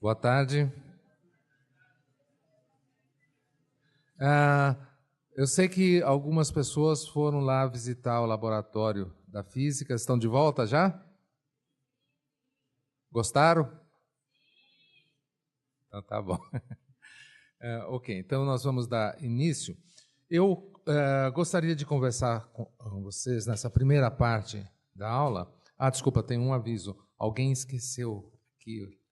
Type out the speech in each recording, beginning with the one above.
Boa tarde. Eu sei que algumas pessoas foram lá visitar o laboratório da física. Estão de volta já? Gostaram? Então tá bom. Ok, então nós vamos dar início. Eu gostaria de conversar com vocês nessa primeira parte da aula. Desculpa, tem um aviso. Alguém esqueceu aqui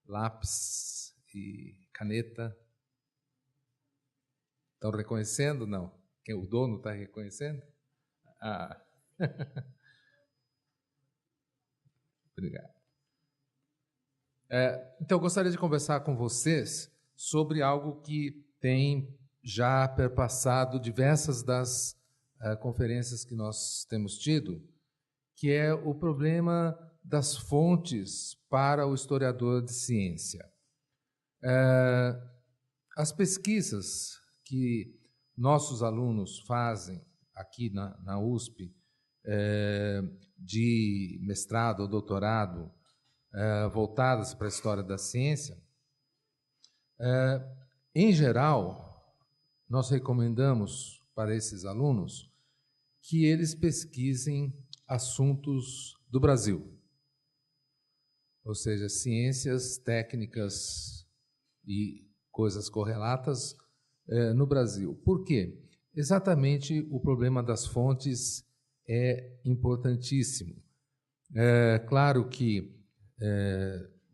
lápis e caneta. Estão reconhecendo? Não. O dono está reconhecendo? Obrigado. Então, eu gostaria de conversar com vocês sobre algo que tem já perpassado diversas das conferências que nós temos tido, que é o problema das fontes para o historiador de ciência. As pesquisas que nossos alunos fazem aqui na USP, de mestrado ou doutorado, voltadas para a história da ciência, em geral, nós recomendamos para esses alunos que eles pesquisem assuntos do Brasil, ou seja, ciências, técnicas e coisas correlatas no Brasil. Por quê? Exatamente o problema das fontes é importantíssimo. Claro que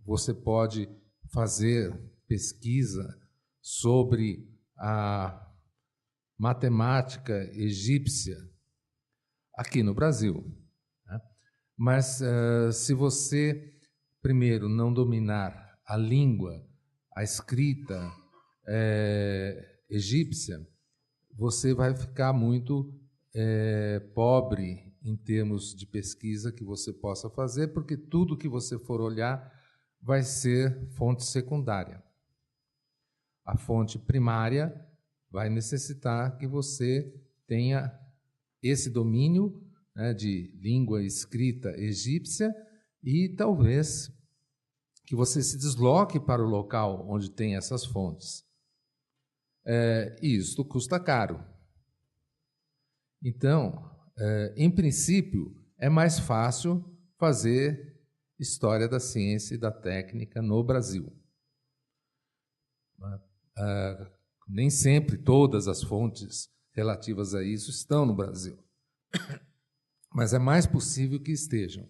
você pode fazer pesquisa sobre a matemática egípcia aqui no Brasil, né? Mas se você primeiro não dominar a língua, a escrita egípcia, você vai ficar muito pobre em termos de pesquisa que você possa fazer, porque tudo que você for olhar vai ser fonte secundária. A fonte primária vai necessitar que você tenha esse domínio, né, de língua escrita egípcia e talvez que você se desloque para o local onde tem essas fontes. Isto custa caro. Então, em princípio, é mais fácil fazer história da ciência e da técnica no Brasil. Nem sempre todas as fontes relativas a isso estão no Brasil, mas é mais possível que estejam.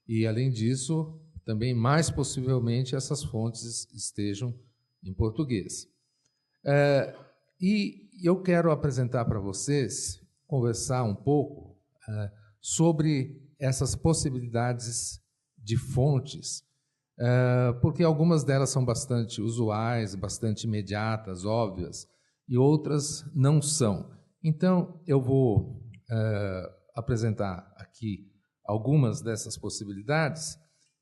E, além disso, também mais possivelmente essas fontes estejam em português. E eu quero apresentar para vocês, conversar um pouco sobre essas possibilidades de fontes, porque algumas delas são bastante usuais, bastante imediatas, óbvias, e outras não são. Então, eu vou apresentar aqui algumas dessas possibilidades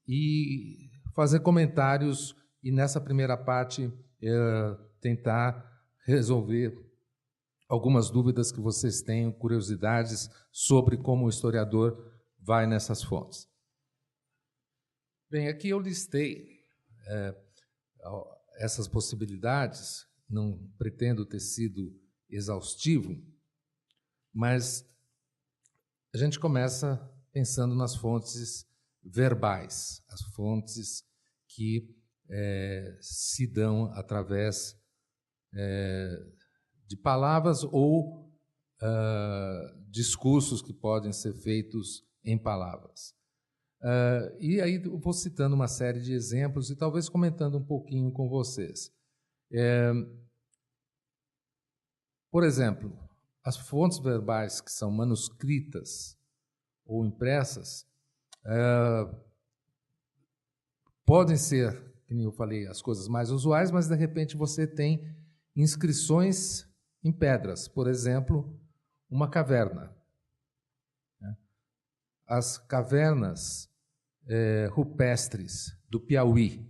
e fazer comentários, e nessa primeira parte tentar resolver algumas dúvidas que vocês tenham, curiosidades sobre como o historiador vai nessas fontes. Bem, aqui eu listei essas possibilidades, não pretendo ter sido exaustivo, mas a gente começa pensando nas fontes verbais, as fontes que se dão através de palavras ou discursos que podem ser feitos em palavras. E aí eu vou citando uma série de exemplos e talvez comentando um pouquinho com vocês. Por exemplo, as fontes verbais que são manuscritas ou impressas podem ser, como eu falei, as coisas mais usuais, mas de repente você tem inscrições em pedras, por exemplo, uma caverna. As cavernas rupestres do Piauí,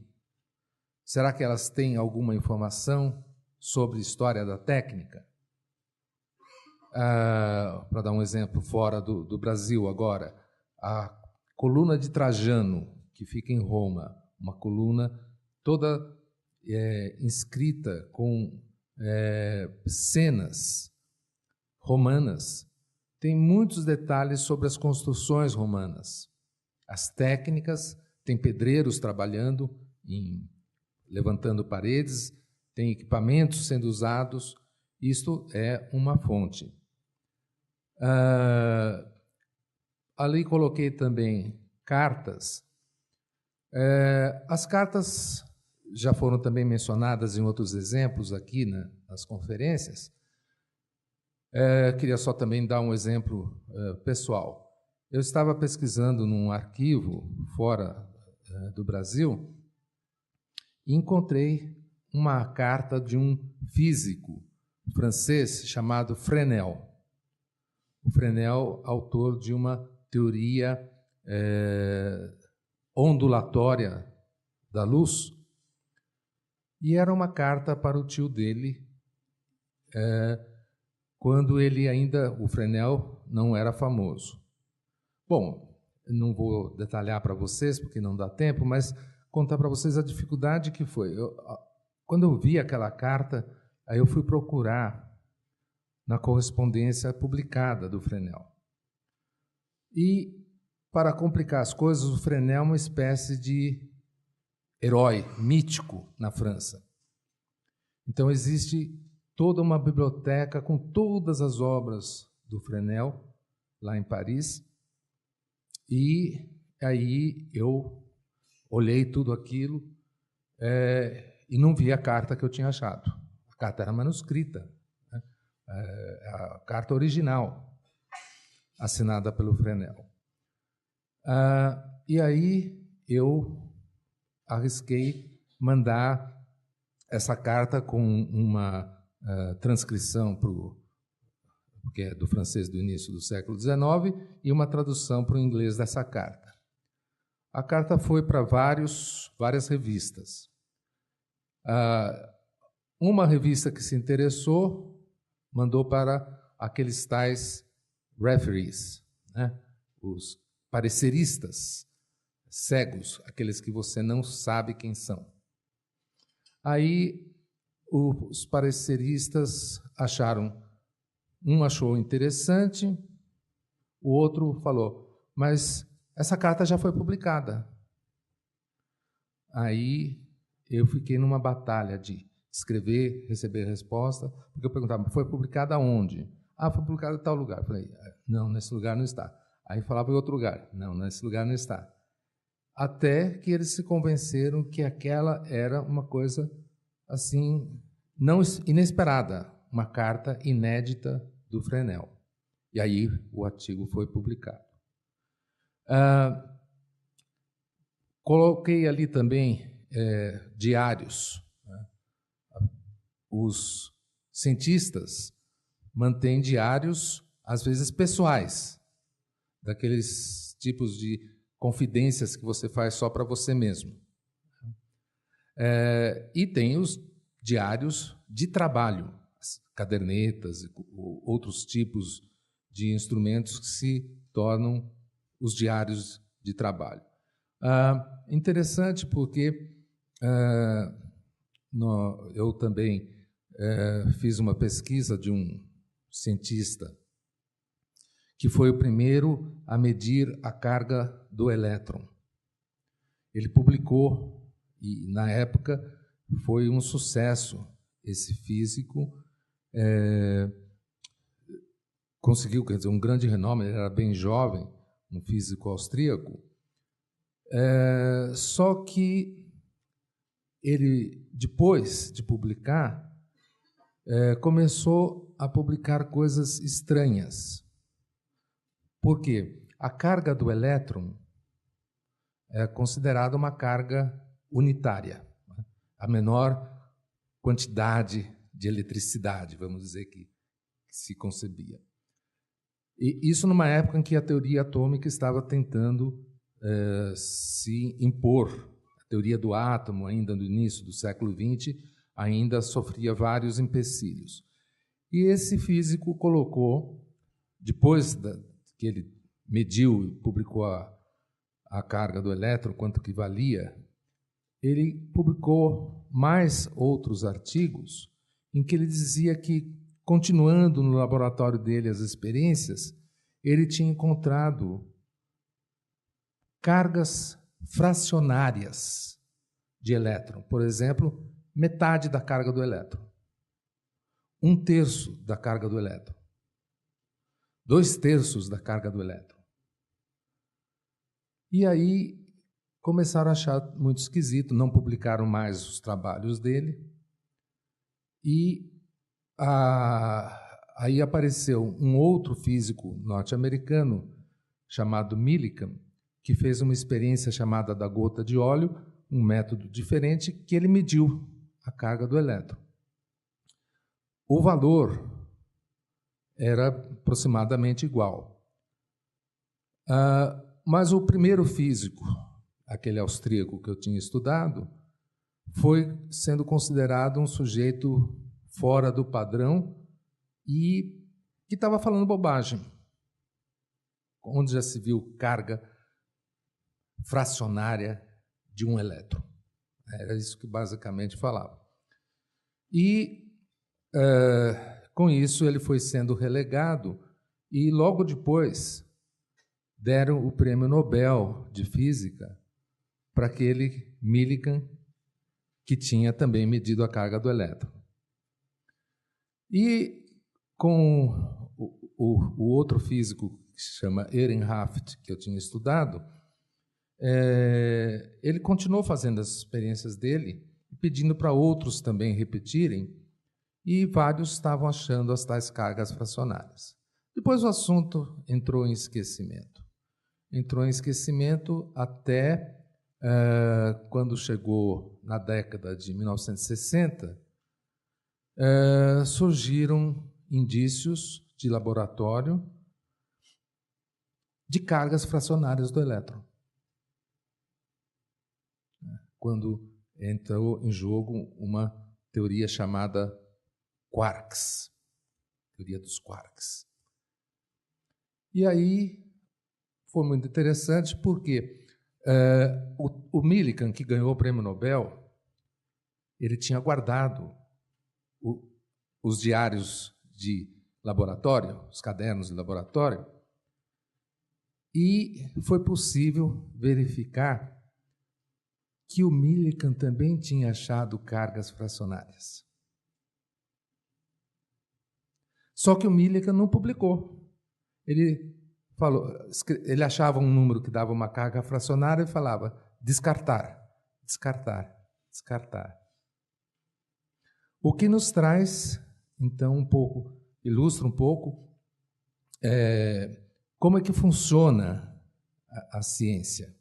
será que elas têm alguma informação sobre história da técnica? Para dar um exemplo fora do Brasil agora, a coluna de Trajano, que fica em Roma, uma coluna toda inscrita com cenas romanas. Tem muitos detalhes sobre as construções romanas, as técnicas, tem pedreiros trabalhando, levantando paredes, tem equipamentos sendo usados. Isto é uma fonte. Ali coloquei também cartas. As cartas já foram também mencionadas em outros exemplos aqui nas conferências. Queria só também dar um exemplo pessoal. Eu estava pesquisando num arquivo fora do Brasil e encontrei uma carta de um físico francês chamado Fresnel. O Fresnel, autor de uma teoria ondulatória da luz, e era uma carta para o tio dele, quando ele ainda, o Fresnel, não era famoso. Bom, não vou detalhar para vocês, porque não dá tempo, mas contar para vocês a dificuldade que foi. Quando eu vi aquela carta, aí eu fui procurar na correspondência publicada do Fresnel. E, para complicar as coisas, o Fresnel é uma espécie de herói mítico na França. Então, existe toda uma biblioteca com todas as obras do Fresnel, lá em Paris, e aí eu olhei tudo aquilo e não vi a carta que eu tinha achado. A carta era manuscrita, né? A carta original, assinada pelo Fresnel. E aí eu arrisquei mandar essa carta com uma transcrição porque é do francês do início do século XIX, e uma tradução para o inglês dessa carta. A carta foi para várias revistas. Uma revista que se interessou mandou para aqueles tais referees, né? Os pareceristas cegos, aqueles que você não sabe quem são. Aí os pareceristas acharam, um achou interessante, o outro falou, mas essa carta já foi publicada. Aí eu fiquei numa batalha de escrever, receber resposta, porque eu perguntava, foi publicada onde? Foi publicada em tal lugar. Eu falei, não, nesse lugar não está. Aí falava em outro lugar, não, nesse lugar não está. Até que eles se convenceram que aquela era uma coisa assim, não inesperada, uma carta inédita do Fresnel. E aí o artigo foi publicado. Coloquei ali também diários. Né? Os cientistas mantêm diários, às vezes pessoais, daqueles tipos de confidências que você faz só para você mesmo. E tem os diários de trabalho, cadernetas, outros tipos de instrumentos que se tornam os diários de trabalho. Interessante porque eu também fiz uma pesquisa de um cientista que foi o primeiro a medir a carga do elétron. Ele publicou, e na época foi um sucesso. Esse físico conseguiu, quer dizer, um grande renome, ele era bem jovem, um físico austríaco, só que ele, depois de publicar, começou a publicar coisas estranhas. Por quê? A carga do elétron é considerada uma carga unitária, né? A menor quantidade de eletricidade, vamos dizer, que se concebia. E isso numa época em que a teoria atômica estava tentando se impor. A teoria do átomo, ainda no início do século XX, ainda sofria vários empecilhos. E esse físico colocou, depois que ele mediu e publicou a carga do elétron, quanto que valia, ele publicou mais outros artigos em que ele dizia que, continuando no laboratório dele as experiências, ele tinha encontrado cargas fracionárias de elétron. Por exemplo, metade da carga do elétron, 1/3 da carga do elétron, 2/3 da carga do elétron. E aí começaram a achar muito esquisito, não publicaram mais os trabalhos dele. E aí apareceu um outro físico norte-americano chamado Millikan, que fez uma experiência chamada da gota de óleo, um método diferente, que ele mediu a carga do elétron. O valor era aproximadamente igual. Mas o primeiro físico, aquele austríaco que eu tinha estudado, foi sendo considerado um sujeito fora do padrão e que estava falando bobagem. Onde já se viu carga fracionária de um elétron? Era isso que basicamente falava. E, com isso, ele foi sendo relegado e, logo depois, deram o Prêmio Nobel de Física para aquele Millikan, que tinha também medido a carga do elétron. E com o outro físico, que se chama Ehrenhaft, que eu tinha estudado, ele continuou fazendo as experiências dele, pedindo para outros também repetirem, e vários estavam achando as tais cargas fracionárias. Depois o assunto entrou em esquecimento. Entrou em esquecimento até quando chegou na década de 1960, surgiram indícios de laboratório de cargas fracionárias do elétron. Quando entrou em jogo uma teoria chamada quarks, teoria dos quarks. E aí foi muito interessante porque o Millikan, que ganhou o Prêmio Nobel, ele tinha guardado os diários de laboratório, os cadernos de laboratório, e foi possível verificar que o Millikan também tinha achado cargas fracionárias. Só que o Millikan não publicou. Ele achava um número que dava uma carga fracionária e falava descartar, descartar, descartar. O que nos traz, então, ilustra um pouco como é que funciona a ciência.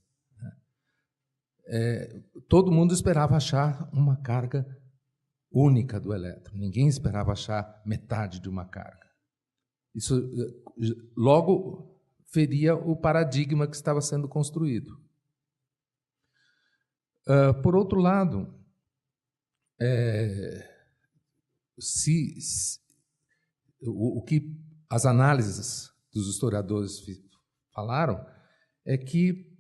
Todo mundo esperava achar uma carga única do elétron. Ninguém esperava achar metade de uma carga. Isso logo feria o paradigma que estava sendo construído. Por outro lado, o que as análises dos historiadores falaram é que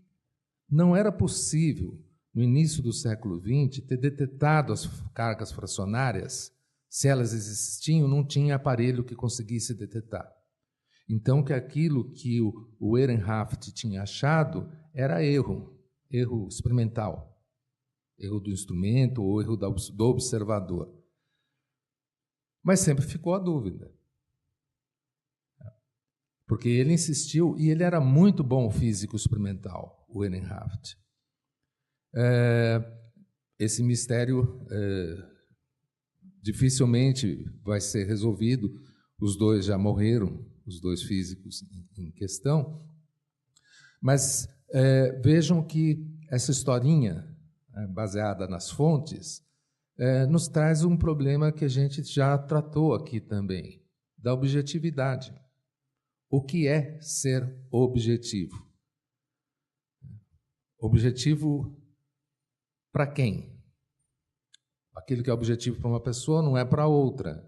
não era possível, no início do século XX, ter detectado as cargas fracionárias. Se elas existiam, não tinha aparelho que conseguisse detectar. Então, que aquilo que o Ehrenhaft tinha achado era erro experimental, erro do instrumento ou erro do observador. Mas sempre ficou a dúvida. Porque ele insistiu, e ele era muito bom físico experimental, o Ehrenhaft. Esse mistério dificilmente vai ser resolvido. Os dois já morreram, os dois físicos em questão. Mas vejam que essa historinha, baseada nas fontes, nos traz um problema que a gente já tratou aqui também, da objetividade. O que é ser objetivo? Objetivo para quem? Aquilo que é objetivo para uma pessoa não é para outra.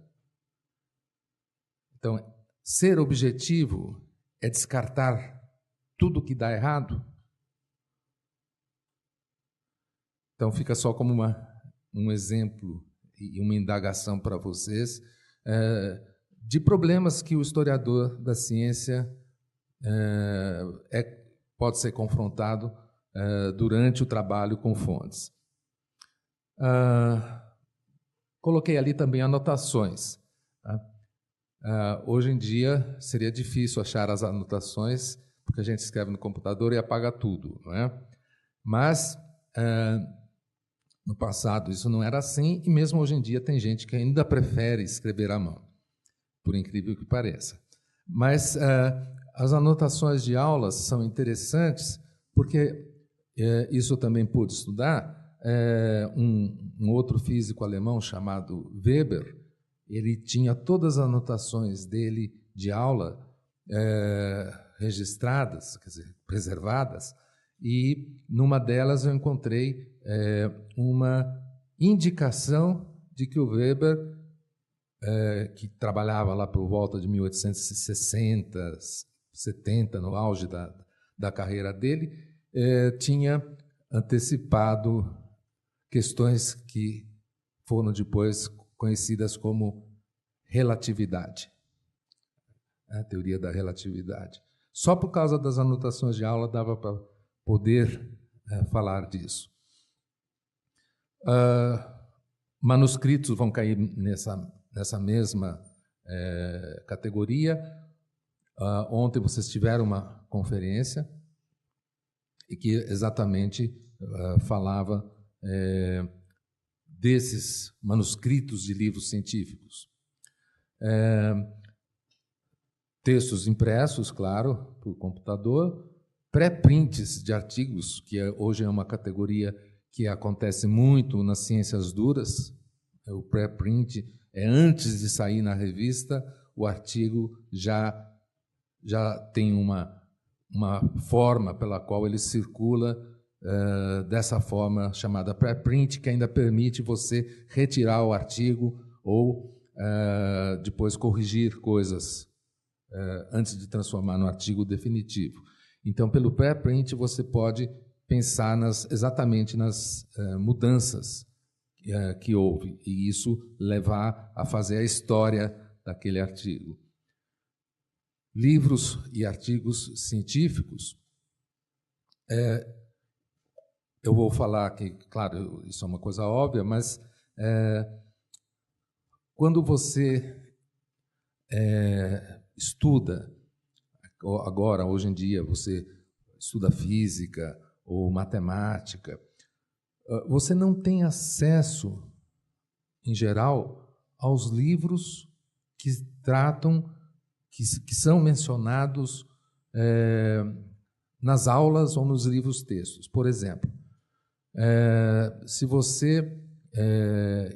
Então, ser objetivo é descartar tudo que dá errado? Então, fica só como um exemplo e uma indagação para vocês de problemas que o historiador da ciência pode ser confrontado durante o trabalho com fontes. Coloquei ali também anotações. Hoje em dia seria difícil achar as anotações, porque a gente escreve no computador e apaga tudo, não é? Mas no passado isso não era assim, e mesmo hoje em dia tem gente que ainda prefere escrever à mão, por incrível que pareça. Mas as anotações de aulas são interessantes porque isso eu também pude estudar. Um outro físico alemão chamado Weber, ele tinha todas as anotações dele de aula registradas, quer dizer, preservadas, e numa delas eu encontrei uma indicação de que o Weber, que trabalhava lá por volta de 1860, 70, no auge da carreira dele, tinha antecipado questões que foram depois conhecidas como relatividade, a teoria da relatividade. Só por causa das anotações de aula dava para poder falar disso. Manuscritos vão cair nessa mesma categoria. Ontem vocês tiveram uma conferência e que exatamente falava desses manuscritos de livros científicos. Textos impressos, claro, por computador, pré-prints de artigos, que hoje é uma categoria que acontece muito nas ciências duras. O pré-print é antes de sair na revista, o artigo já tem uma forma pela qual ele circula, dessa forma chamada pré-print, que ainda permite você retirar o artigo ou depois corrigir coisas antes de transformar no artigo definitivo. Então, pelo pré-print, você pode pensar exatamente nas mudanças que houve, e isso levar a fazer a história daquele artigo. Livros e artigos científicos, eu vou falar que, claro, isso é uma coisa óbvia, mas quando você estuda, agora, hoje em dia, você estuda física ou matemática, você não tem acesso, em geral, aos livros que tratam, que são mencionados nas aulas ou nos livros textos. Por exemplo, se você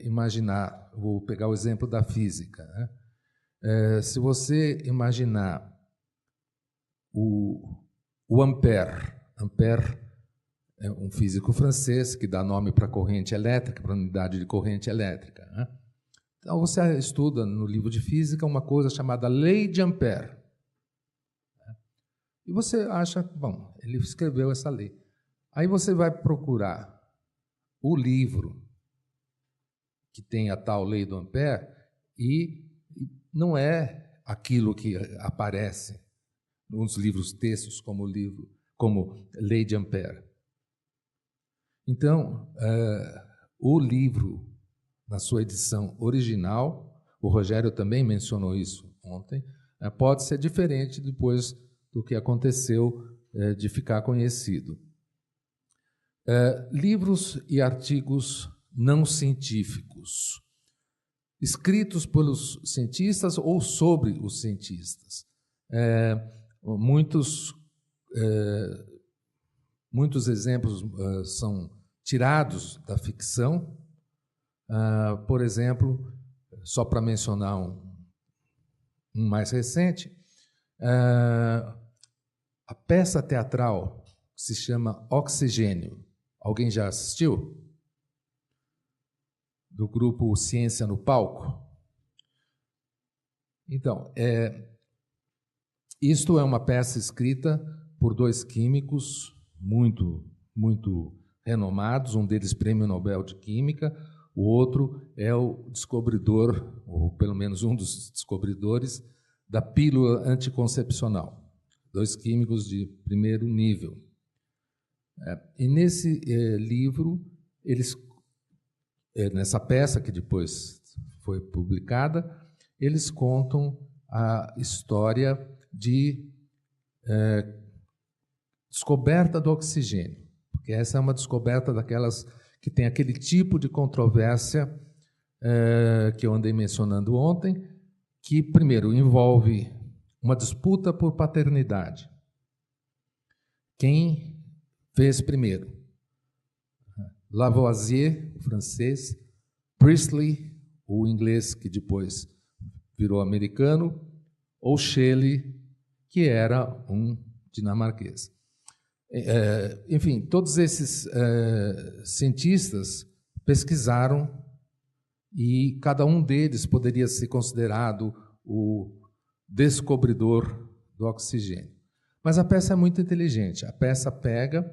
imaginar, vou pegar o exemplo da física, né? Se você imaginar o Ampère é um físico francês que dá nome para a corrente elétrica, para a unidade de corrente elétrica, né? Então, você estuda no livro de física uma coisa chamada Lei de Ampère. E você acha, bom, ele escreveu essa lei. Aí você vai procurar o livro que tem a tal Lei do Ampère e não é aquilo que aparece nos livros textos como Lei de Ampère. Então, o livro, na sua edição original, o Rogério também mencionou isso ontem, pode ser diferente depois do que aconteceu de ficar conhecido. Livros e artigos não científicos, escritos pelos cientistas ou sobre os cientistas. Muitos exemplos são tirados da ficção. Por exemplo, só para mencionar um mais recente, a peça teatral se chama Oxigênio. Alguém já assistiu? Do grupo Ciência no Palco? Então, isto é uma peça escrita por dois químicos muito renomados, um deles Prêmio Nobel de Química, o outro é o descobridor, ou pelo menos um dos descobridores, da pílula anticoncepcional. 2 químicos de primeiro nível. E nesse livro, nessa peça que depois foi publicada, eles contam a história de descoberta do oxigênio, porque essa é uma descoberta daquelas que tem aquele tipo de controvérsia que eu andei mencionando ontem, que, primeiro, envolve uma disputa por paternidade. Quem fez primeiro? Lavoisier, o francês, Priestley, o inglês que depois virou americano, ou Shelley, que era um dinamarquês. Enfim, todos esses cientistas pesquisaram e cada um deles poderia ser considerado o descobridor do oxigênio. Mas a peça é muito inteligente. A peça pega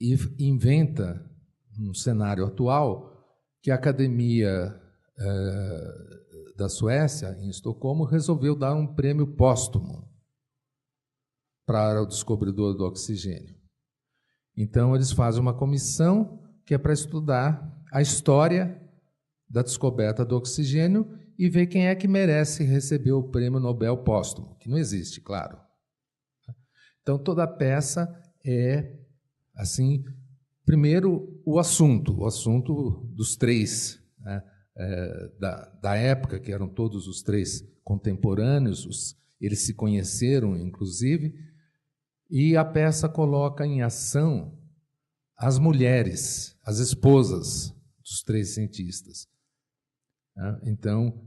e inventa um cenário atual que a Academia da Suécia, em Estocolmo, resolveu dar um prêmio póstumo para o descobridor do oxigênio. Então, eles fazem uma comissão que é para estudar a história da descoberta do oxigênio e ver quem é que merece receber o prêmio Nobel póstumo, que não existe, claro. Então, toda a peça é, assim, primeiro, o assunto dos 3, né, da época, que eram todos os 3 contemporâneos, eles se conheceram, inclusive, e a peça coloca em ação as mulheres, as esposas dos 3 cientistas. Então,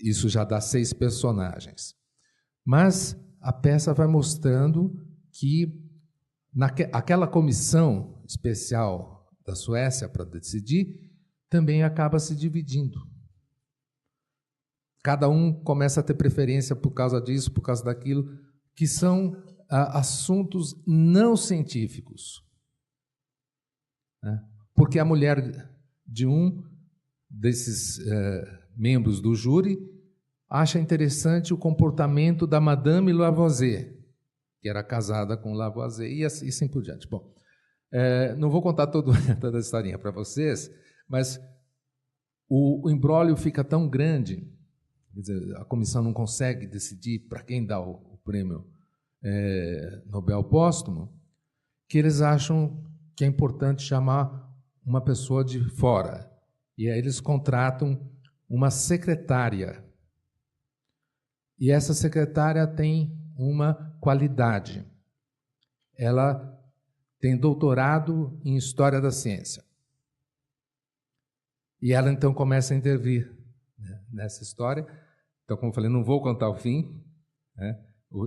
isso já dá 6 personagens. Mas a peça vai mostrando que aquela comissão especial da Suécia para decidir também acaba se dividindo. Cada um começa a ter preferência por causa disso, por causa daquilo, que são assuntos não científicos. Porque a mulher de um desses membros do júri acha interessante o comportamento da Madame Lavoisier, que era casada com Lavoisier, e assim por diante. Bom, não vou contar toda a historinha para vocês, mas o imbróglio fica tão grande, quer dizer, a comissão não consegue decidir para quem dá o prêmio Nobel póstumo, que eles acham que é importante chamar uma pessoa de fora. E aí eles contratam uma secretária. E essa secretária tem uma qualidade. Ela tem doutorado em História da Ciência. E ela, então, começa a intervir, né, nessa história. Então, como eu falei, não vou contar o fim, né,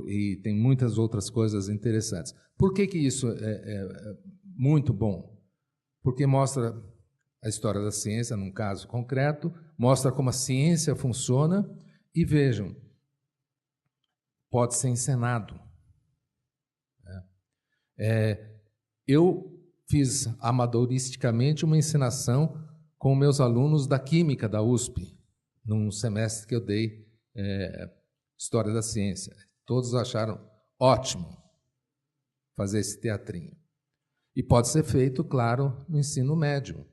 e tem muitas outras coisas interessantes. Por que isso é muito bom? Porque mostra a história da ciência, num caso concreto, mostra como a ciência funciona e, vejam, pode ser encenado. Eu fiz amadoristicamente uma encenação com meus alunos da Química da USP, num semestre que eu dei História da Ciência. Todos acharam ótimo fazer esse teatrinho. E pode ser feito, claro, no ensino médio.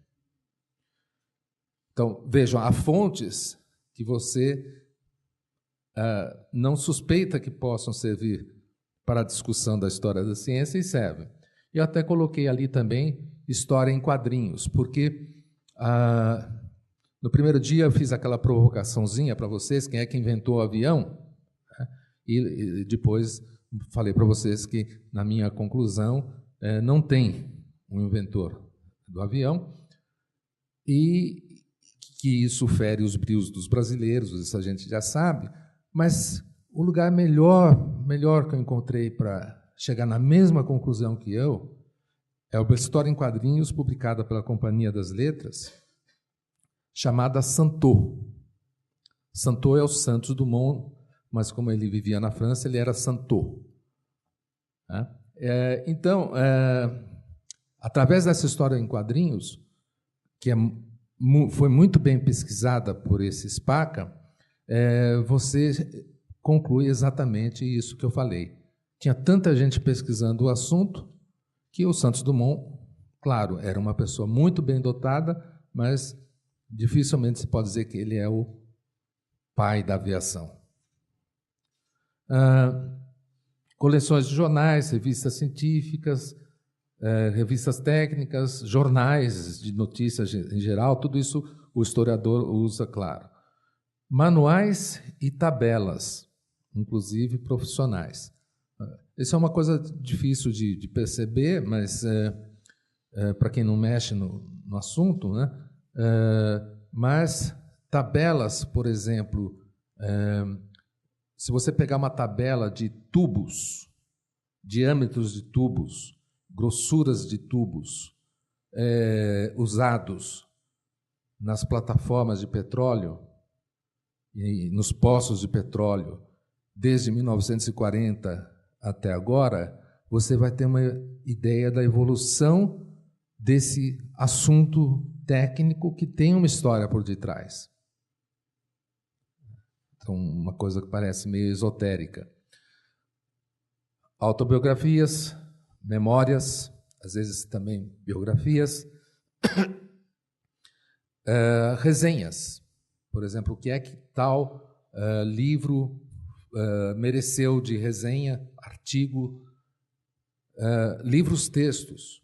Então, vejam, há fontes que você não suspeita que possam servir para a discussão da história da ciência e servem. Eu até coloquei ali também história em quadrinhos, porque no primeiro dia eu fiz aquela provocaçãozinha para vocês, quem é que inventou o avião, né? E depois falei para vocês que, na minha conclusão, não tem um inventor do avião, e que isso fere os brios dos brasileiros, isso a gente já sabe, mas o lugar melhor que eu encontrei para chegar na mesma conclusão que eu é uma história em quadrinhos publicada pela Companhia das Letras, chamada Santot. Santot é o Santos Dumont, mas como ele vivia na França, ele era Santot. Então, Através dessa história em quadrinhos, que foi muito bem pesquisada por esse Spaca, você conclui exatamente isso que eu falei. Tinha tanta gente pesquisando o assunto que o Santos Dumont, claro, era uma pessoa muito bem dotada, mas dificilmente se pode dizer que ele é o pai da aviação. Coleções de jornais, revistas científicas, revistas técnicas, jornais de notícias em geral, tudo isso o historiador usa, claro. Manuais e tabelas, inclusive profissionais. Isso é uma coisa difícil de perceber, mas para quem não mexe no assunto, né? Mas tabelas, por exemplo, se você pegar uma tabela de tubos, diâmetros de tubos, grossuras de tubos usados nas plataformas de petróleo e nos poços de petróleo desde 1940 até agora, você vai ter uma ideia da evolução desse assunto técnico que tem uma história por detrás. Então, uma coisa que parece meio esotérica. Autobiografias, memórias, às vezes também biografias, resenhas. Por exemplo, o que é que tal livro mereceu de resenha, artigo, livros-textos.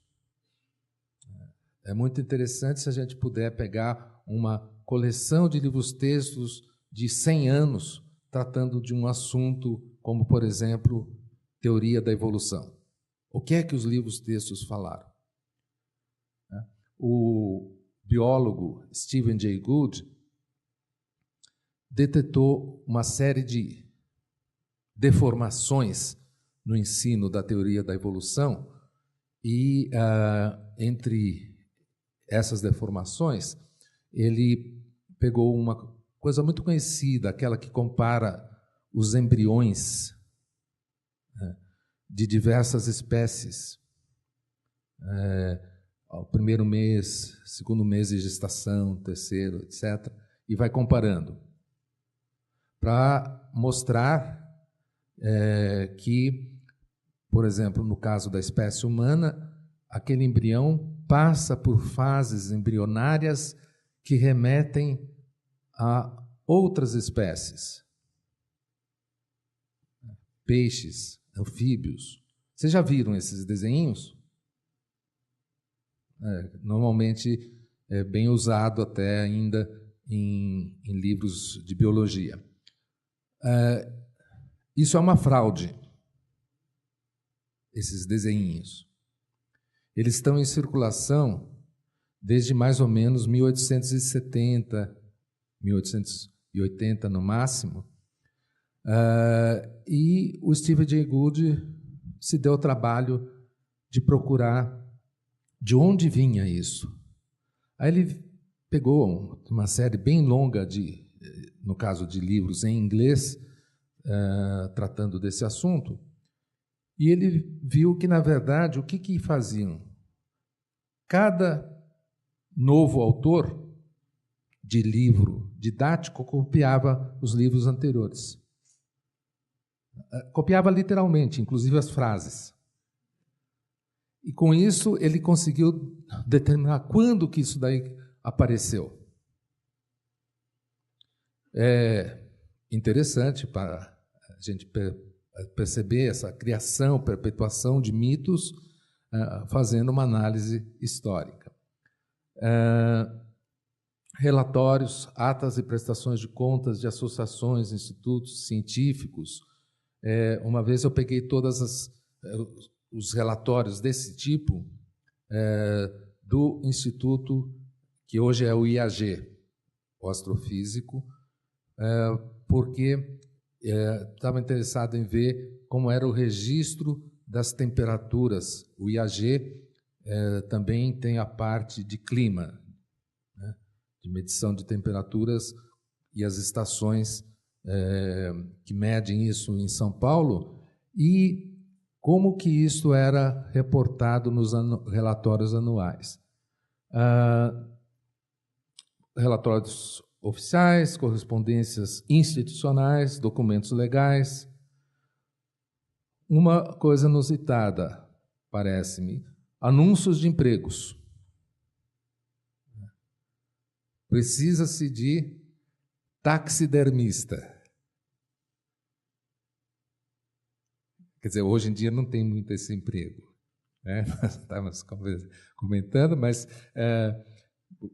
É muito interessante se a gente puder pegar uma coleção de livros-textos de 100 anos, tratando de um assunto como, por exemplo, teoria da evolução. O que é que os livros-textos falaram? O biólogo Stephen Jay Gould detetou uma série de deformações no ensino da teoria da evolução e, entre essas deformações, ele pegou uma coisa muito conhecida, aquela que compara os embriões de diversas espécies. Ao primeiro mês, segundo mês de gestação, terceiro, etc., e vai comparando, para mostrar que, por exemplo, no caso da espécie humana, aquele embrião passa por fases embrionárias que remetem a outras espécies. Peixes, anfíbios. Vocês já viram esses desenhos? Normalmente é bem usado até ainda em livros de biologia. Isso é uma fraude, esses desenhinhos. Eles estão em circulação desde mais ou menos 1870, 1880 no máximo, e o Stephen Jay Gould se deu o trabalho de procurar de onde vinha isso. Aí ele pegou uma série bem longa no caso de livros em inglês, tratando desse assunto, e ele viu que, na verdade, o que faziam? Cada novo autor de livro didático copiava os livros anteriores. Copiava literalmente, inclusive as frases. E com isso ele conseguiu determinar quando que isso daí apareceu. É interessante para a gente perceber essa criação, perpetuação de mitos, fazendo uma análise histórica. Relatórios, atas e prestações de contas de associações, institutos científicos. Uma vez eu peguei todos os relatórios desse tipo do instituto, que hoje é o IAG, o astrofísico, porque estava interessado em ver como era o registro das temperaturas. O IAG também tem a parte de clima, né, de medição de temperaturas, e as estações que medem isso em São Paulo, e como que isto era reportado nos relatórios anuais. Relatórios oficiais, correspondências institucionais, documentos legais. Uma coisa inusitada, parece-me, anúncios de empregos. Precisa-se de taxidermista. Quer dizer, hoje em dia não tem muito esse emprego, né? Nós estávamos comentando, mas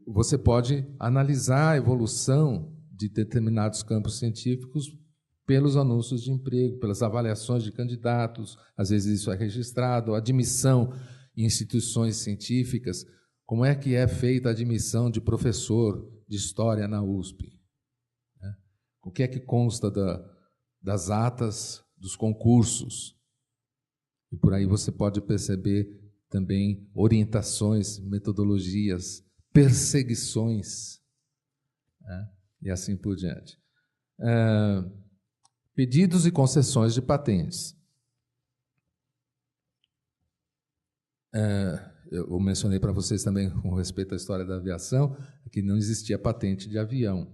você pode analisar a evolução de determinados campos científicos pelos anúncios de emprego, pelas avaliações de candidatos, às vezes isso é registrado, admissão em instituições científicas. Como é que é feita a admissão de professor de História na USP? O que é que consta das atas dos concursos? E por aí você pode perceber também orientações, metodologias, perseguições, né? E assim por diante. Pedidos e concessões de patentes. Eu mencionei para vocês também, com respeito à história da aviação, que não existia patente de avião.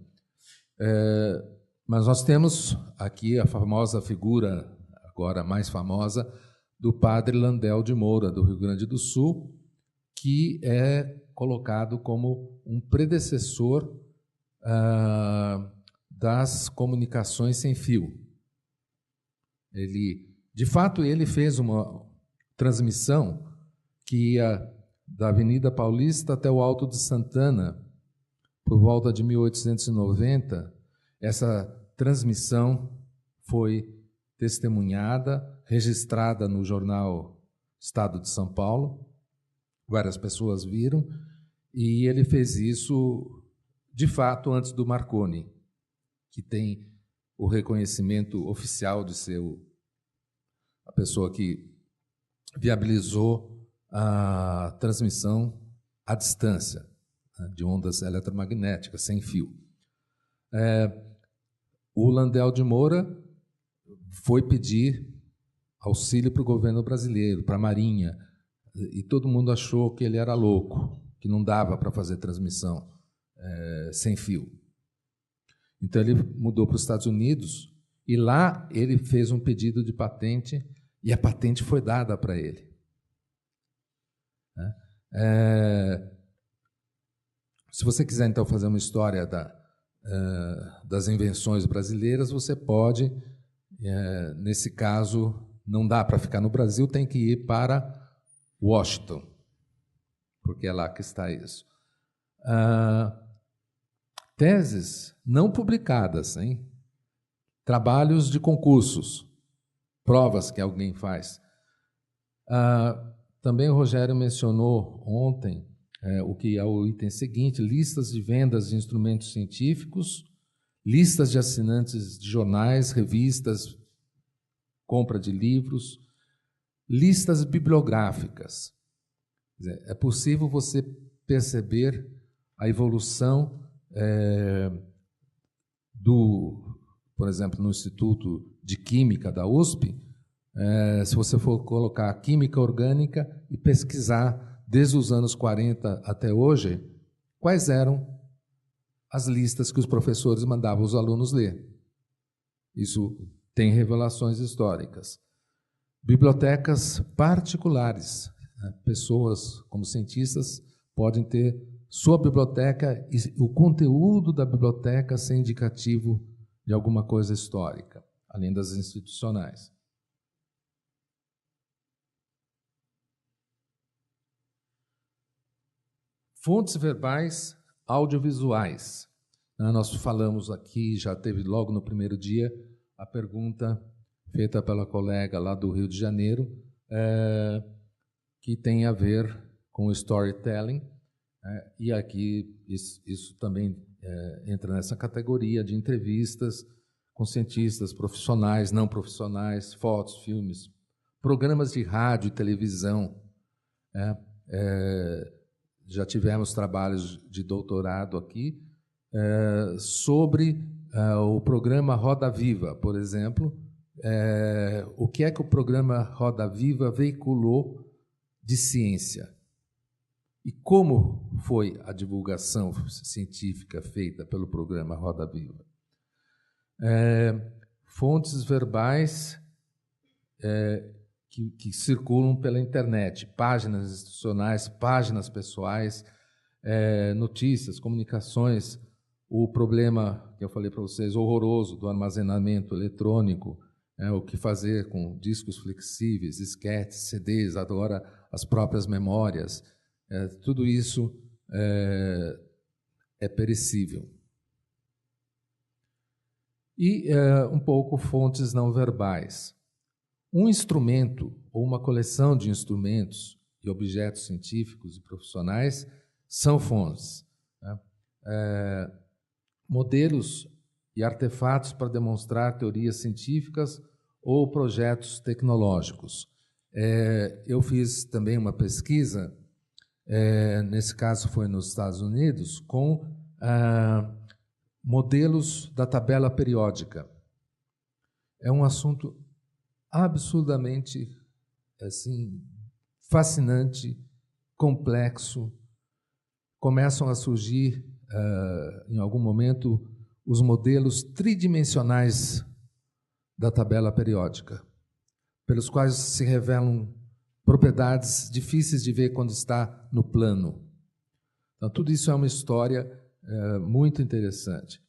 Mas nós temos aqui a famosa figura, agora mais famosa, do padre Landel de Moura, do Rio Grande do Sul, que é colocado como um predecessor das comunicações sem fio. De fato, ele fez uma transmissão que ia da Avenida Paulista até o Alto de Santana, por volta de 1890. Essa transmissão foi testemunhada, registrada no jornal Estado de São Paulo. Várias pessoas viram, e ele fez isso, de fato, antes do Marconi, que tem o reconhecimento oficial de ser a pessoa que viabilizou a transmissão à distância, né, de ondas eletromagnéticas, sem fio. O Landel de Moura foi pedir auxílio para o governo brasileiro, para a Marinha, e todo mundo achou que ele era louco, que não dava para fazer transmissão sem fio. Então ele mudou para os Estados Unidos e lá ele fez um pedido de patente e a patente foi dada para ele. Se você quiser então fazer uma história das invenções brasileiras, você pode, nesse caso, não dá para ficar no Brasil, tem que ir para Washington, porque é lá que está isso. Teses não publicadas, hein? Trabalhos de concursos, provas que alguém faz. Também o Rogério mencionou ontem o que é o item seguinte: listas de vendas de instrumentos científicos, listas de assinantes de jornais, revistas, compra de livros, listas bibliográficas. Quer dizer, é possível você perceber a evolução por exemplo, no Instituto de Química da USP, se você for colocar química orgânica e pesquisar desde os anos 40 até hoje, quais eram as listas que os professores mandavam os alunos ler. Isso tem revelações históricas. Bibliotecas particulares, né? Pessoas como cientistas podem ter sua biblioteca e o conteúdo da biblioteca ser indicativo de alguma coisa histórica, além das institucionais. Fontes verbais audiovisuais. Nós falamos aqui, já teve logo no primeiro dia, a pergunta feita pela colega lá do Rio de Janeiro, que tem a ver com o storytelling, e aqui isso também entra nessa categoria de entrevistas com cientistas profissionais, não profissionais, fotos, filmes, programas de rádio e televisão. Já tivemos trabalhos de doutorado aqui sobre o programa Roda Viva, por exemplo, o que é que o programa Roda Viva veiculou de ciência. E como foi a divulgação científica feita pelo programa Roda Viva? Fontes verbais que circulam pela internet, páginas institucionais, páginas pessoais, notícias, comunicações, o problema que eu falei para vocês, horroroso, do armazenamento eletrônico, o que fazer com discos flexíveis, disquetes, CDs, agora as próprias memórias, tudo isso é perecível. E um pouco fontes não verbais. Um instrumento ou uma coleção de instrumentos e objetos científicos e profissionais são fontes. Modelos e artefatos para demonstrar teorias científicas ou projetos tecnológicos. Eu fiz também uma pesquisa, nesse caso foi nos Estados Unidos, com modelos da tabela periódica. É um assunto absurdamente assim, fascinante, complexo. Começam a surgir, em algum momento, os modelos tridimensionais da tabela periódica, pelos quais se revelam propriedades difíceis de ver quando está no plano. Então, tudo isso é uma história muito interessante.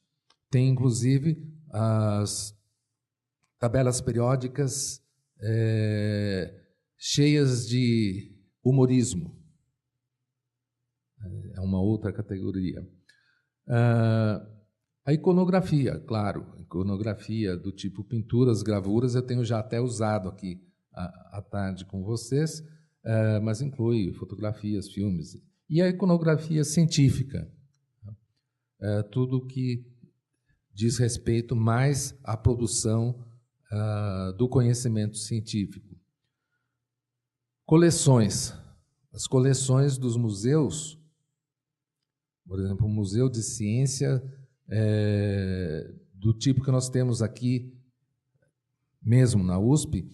Tem, inclusive, as tabelas periódicas cheias de humorismo. É uma outra categoria. A iconografia, claro, iconografia do tipo pinturas, gravuras, eu tenho já até usado aqui à tarde com vocês, mas inclui fotografias, filmes. E a iconografia científica, tudo que diz respeito mais à produção do conhecimento científico. Coleções. As coleções dos museus, por exemplo, o Museu de Ciência, do tipo que nós temos aqui, mesmo na USP,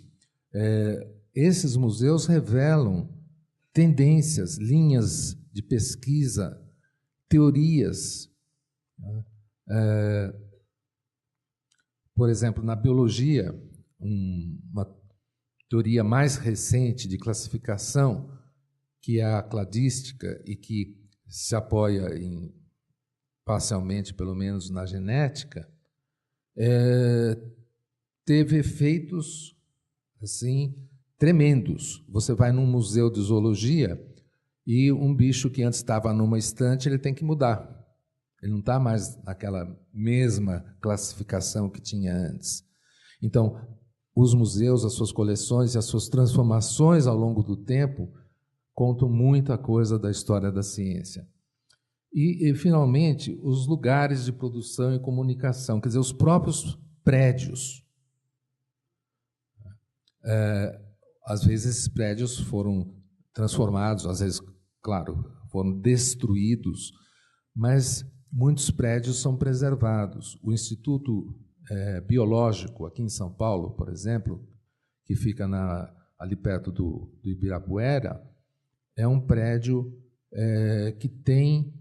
esses museus revelam tendências, linhas de pesquisa, teorias. Por exemplo, na biologia, uma teoria mais recente de classificação, que é a cladística e que se apoia parcialmente, pelo menos, na genética, teve efeitos assim tremendos. Você vai num museu de zoologia e um bicho que antes estava numa estante, ele tem que mudar. Ele não está mais naquela mesma classificação que tinha antes. Então, os museus, as suas coleções e as suas transformações ao longo do tempo contam muita coisa da história da ciência. E, finalmente, os lugares de produção e comunicação, quer dizer, os próprios prédios. Às vezes, esses prédios foram transformados, às vezes, claro, foram destruídos, mas muitos prédios são preservados. O Instituto Biológico, aqui em São Paulo, por exemplo, que fica ali perto do Ibirapuera, é um prédio que tem,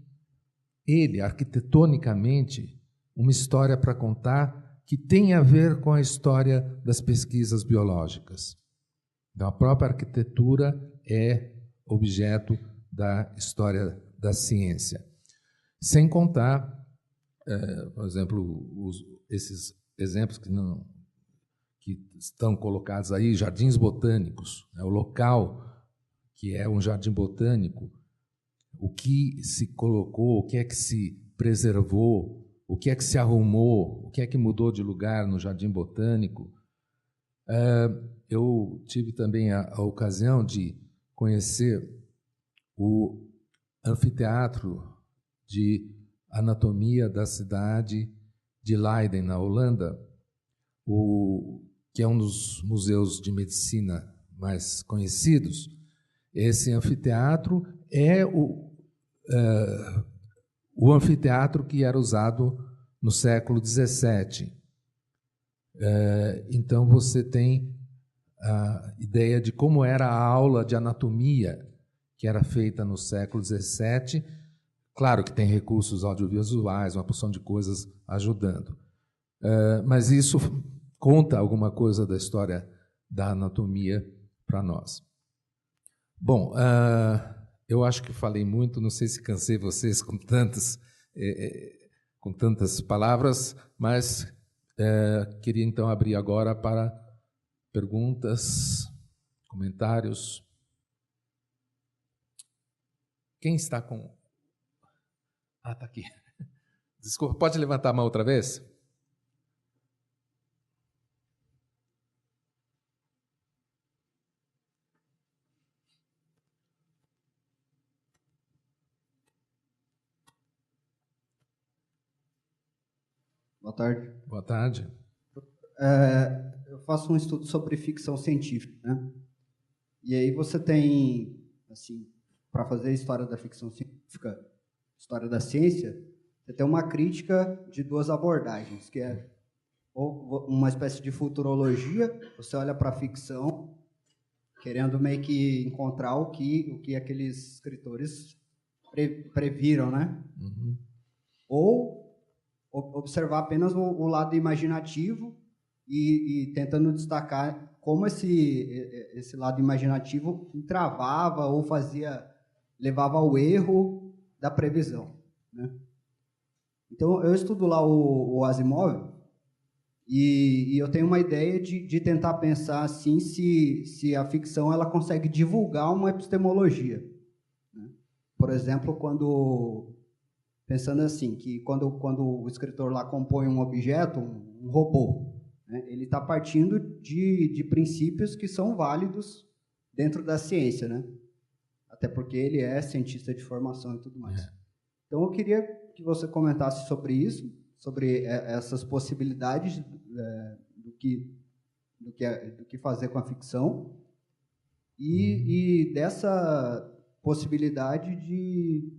arquitetonicamente, uma história para contar que tem a ver com a história das pesquisas biológicas. Então, a própria arquitetura é objeto da história da ciência. Sem contar, por exemplo, esses exemplos que estão colocados aí, jardins botânicos, o local que é um jardim botânico, o que se colocou, o que é que se preservou, o que é que se arrumou, o que é que mudou de lugar no jardim botânico. Eu tive também a ocasião de conhecer o anfiteatro de anatomia da cidade de Leiden, na Holanda, que é um dos museus de medicina mais conhecidos. Esse anfiteatro é o anfiteatro que era usado no século XVII. Então, você tem a ideia de como era a aula de anatomia que era feita no século XVII. Claro que tem recursos audiovisuais, uma porção de coisas ajudando. Mas isso conta alguma coisa da história da anatomia para nós. Bom, eu acho que falei muito, não sei se cansei vocês com tantas palavras, mas queria então abrir agora para perguntas, comentários. Quem está com... Ah, está aqui. Desculpa, pode levantar a mão outra vez? Boa tarde. Boa tarde. Eu faço um estudo sobre ficção científica, né? E aí você tem, assim, para fazer a história da ficção científica, história da ciência, você tem uma crítica de duas abordagens, que é ou uma espécie de futurologia, você olha para a ficção, querendo meio que encontrar o que aqueles escritores previram, né? Uhum. Ou observar apenas o lado imaginativo e tentando destacar como esse lado imaginativo entravava ou levava ao erro da previsão, né? Então, eu estudo lá o Asimov e eu tenho uma ideia de tentar pensar assim se a ficção ela consegue divulgar uma epistemologia, né? Por exemplo, pensando assim, que quando o escritor lá compõe um objeto, um robô, né, ele está partindo de princípios que são válidos dentro da ciência, né? Até porque ele é cientista de formação e tudo mais. Então, eu queria que você comentasse sobre isso, sobre essas possibilidades do que fazer com a ficção e dessa possibilidade de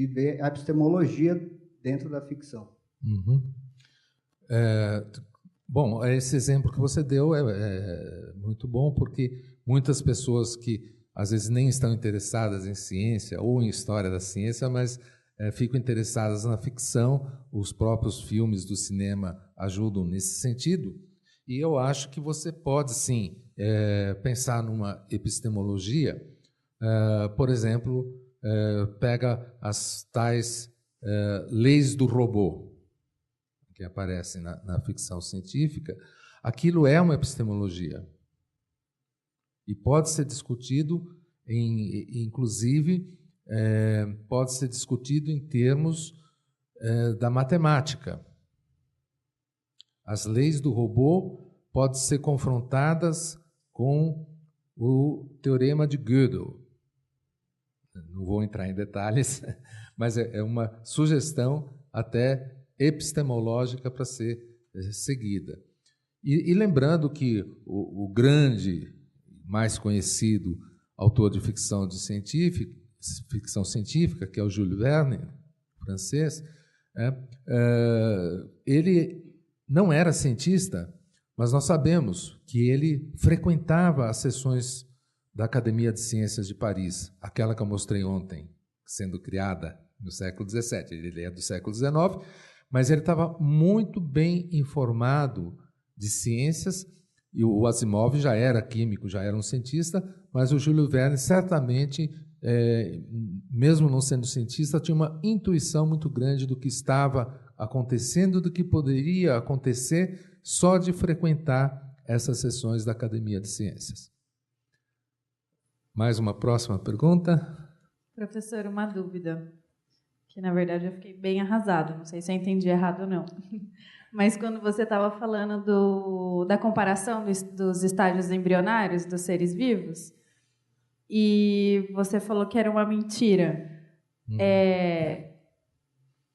ver a epistemologia dentro da ficção. Uhum. Bom, esse exemplo que você deu é muito bom, porque muitas pessoas que às vezes nem estão interessadas em ciência ou em história da ciência, mas ficam interessadas na ficção, os próprios filmes do cinema ajudam nesse sentido, e eu acho que você pode, sim, pensar numa epistemologia, por exemplo, pega as tais leis do robô, que aparecem na ficção científica. Aquilo é uma epistemologia e pode ser discutido, inclusive, pode ser discutido em termos da matemática. As leis do robô podem ser confrontadas com o teorema de Gödel. Não vou entrar em detalhes, mas é uma sugestão até epistemológica para ser seguida. E lembrando que o grande, mais conhecido autor de ficção científica, que é o Jules Verne, francês, ele não era cientista, mas nós sabemos que ele frequentava as sessões da Academia de Ciências de Paris, aquela que eu mostrei ontem, sendo criada no século XVII. Ele é do século XIX, mas ele estava muito bem informado de ciências, e o Asimov já era químico, já era um cientista, mas o Júlio Verne certamente, mesmo não sendo cientista, tinha uma intuição muito grande do que estava acontecendo, do que poderia acontecer só de frequentar essas sessões da Academia de Ciências. Mais uma próxima pergunta? Professor, uma dúvida, que na verdade eu fiquei bem arrasado, não sei se eu entendi errado ou não. Mas quando você estava falando da comparação dos estágios embrionários dos seres vivos, e você falou que era uma mentira.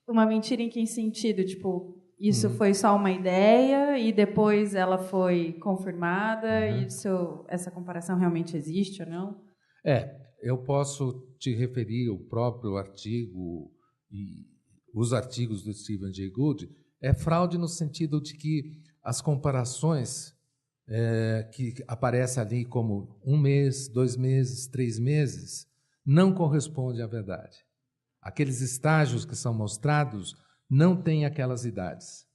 Uma mentira em que sentido? Tipo, isso foi só uma ideia e depois ela foi confirmada e essa comparação realmente existe ou não? Eu posso te referir ao próprio artigo e os artigos do Stephen Jay Gould. É fraude no sentido de que as comparações que aparecem ali como 1 mês, 2 meses, 3 meses, não correspondem à verdade. Aqueles estágios que são mostrados não têm aquelas idades.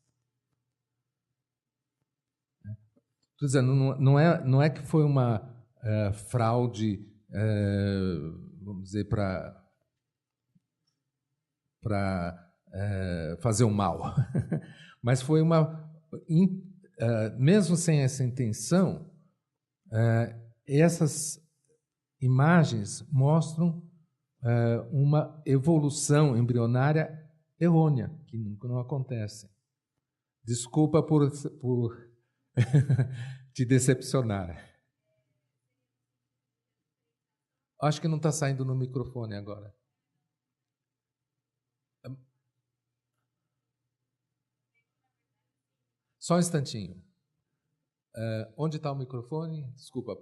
Estou dizendo, não é que foi uma fraude, vamos dizer, para fazer o mal, mas foi mesmo sem essa intenção, essas imagens mostram uma evolução embrionária errônea, que não acontece. Desculpa por te decepcionar. Acho que não está saindo no microfone agora. Só um instantinho. Onde está o microfone? Desculpa.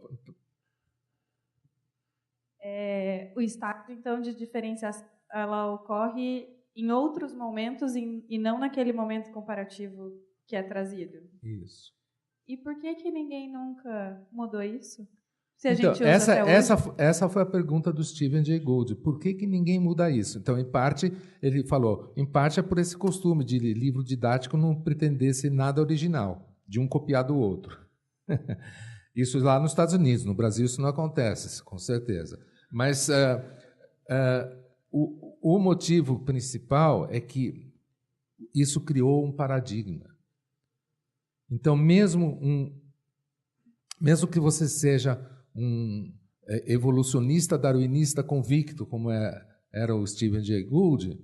O estágio, então, de diferenciação, ela ocorre em outros momentos e não naquele momento comparativo que é trazido. Isso. E por que ninguém nunca mudou isso? Se a então, gente usa até hoje? essa foi a pergunta do Stephen Jay Gould. Por que ninguém muda isso? Então, em parte, ele falou, em parte é por esse costume de livro didático não pretender ser nada original, de um copiar do outro. Isso lá nos Estados Unidos, no Brasil isso não acontece, com certeza. Mas o motivo principal é que isso criou um paradigma. Então, mesmo que você seja um evolucionista darwinista convicto, como era o Stephen Jay Gould,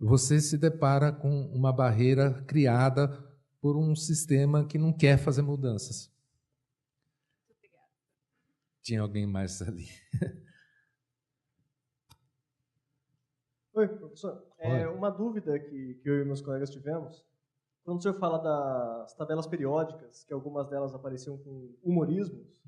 você se depara com uma barreira criada por um sistema que não quer fazer mudanças. Obrigada. Tinha alguém mais ali? Oi, professor. Uma dúvida que eu e meus colegas tivemos. Quando o senhor fala das tabelas periódicas, que algumas delas apareciam com humorismos,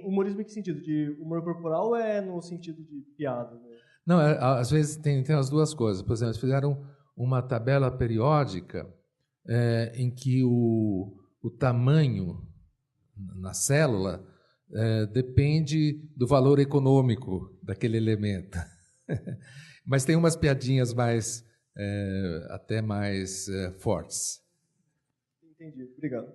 humorismo em que sentido? De humor corporal ou no sentido de piada? Né? Não, às vezes tem as duas coisas. Por exemplo, eles fizeram uma tabela periódica em que o tamanho na célula depende do valor econômico daquele elemento. Mas tem umas piadinhas até mais fortes. Entendi, obrigado.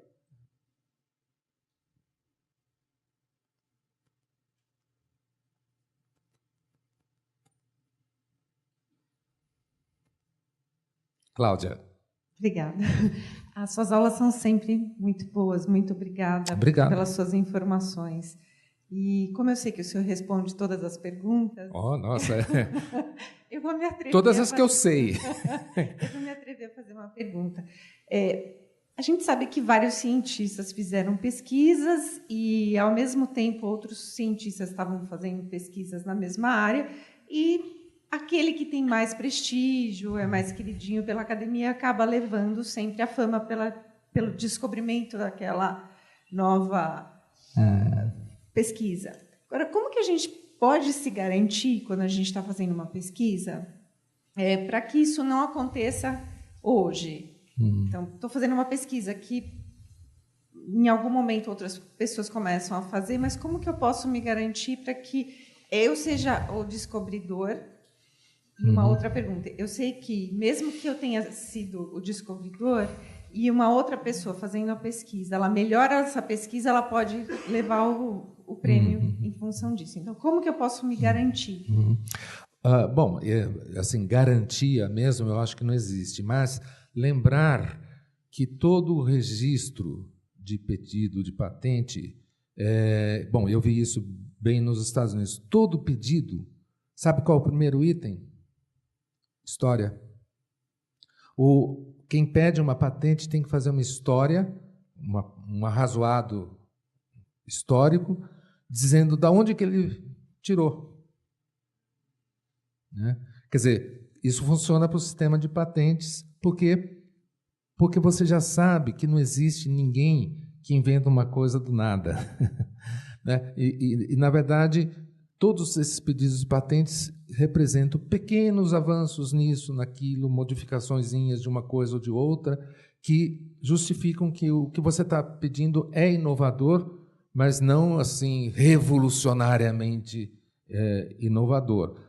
Cláudia. Obrigada. As suas aulas são sempre muito boas, muito obrigada Obrigado. Pelas suas informações. E como eu sei que o senhor responde todas as perguntas... Nossa! Eu vou me atrever todas as que eu sei. Eu vou me atrever a fazer uma pergunta. A gente sabe que vários cientistas fizeram pesquisas e, ao mesmo tempo, outros cientistas estavam fazendo pesquisas na mesma área e aquele que tem mais prestígio, é mais queridinho pela academia, acaba levando sempre a fama pelo descobrimento daquela nova pesquisa. Agora, como que a gente pode se garantir, quando a gente está fazendo uma pesquisa, para que isso não aconteça hoje? Então, estou fazendo uma pesquisa que, em algum momento, outras pessoas começam a fazer, mas como que eu posso me garantir para que eu seja o descobridor? E uma outra pergunta. Eu sei que, mesmo que eu tenha sido o descobridor, e uma outra pessoa fazendo a pesquisa, ela melhora essa pesquisa, ela pode levar o prêmio em função disso. Então, como que eu posso me garantir? Bom, assim, garantia mesmo, eu acho que não existe, mas lembrar que todo o registro de pedido de patente, bom, eu vi isso bem nos Estados Unidos, todo pedido, sabe qual é o primeiro item? História. Quem pede uma patente tem que fazer uma história, um arrazoado histórico, dizendo de onde que ele tirou. Né? Quer dizer, isso funciona para o sistema de patentes, porque você já sabe que não existe ninguém que inventa uma coisa do nada. Né? E, na verdade, todos esses pedidos de patentes representam pequenos avanços nisso, naquilo, modificaçõezinhas de uma coisa ou de outra, que justificam que o que você está pedindo é inovador, mas não assim revolucionariamente inovador.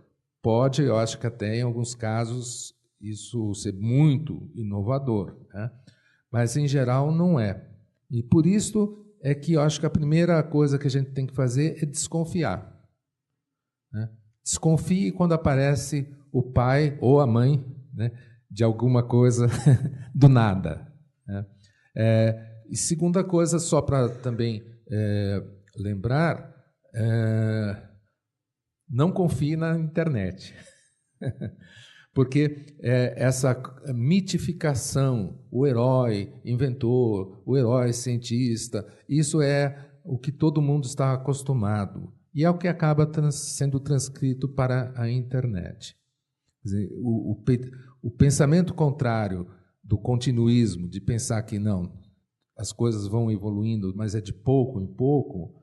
Pode, eu acho que até em alguns casos, isso ser muito inovador, né? Mas em geral não é. E por isso é que eu acho que a primeira coisa que a gente tem que fazer é desconfiar, né? Desconfie quando aparece o pai ou a mãe, né, de alguma coisa do nada, né? E segunda coisa, só para também lembrar, não confie na internet. Porque essa mitificação, o herói inventor, o herói cientista, isso é o que todo mundo está acostumado. E é o que acaba sendo transcrito para a internet. Quer dizer, o pensamento contrário do continuismo, de pensar que não, as coisas vão evoluindo, mas é de pouco em pouco,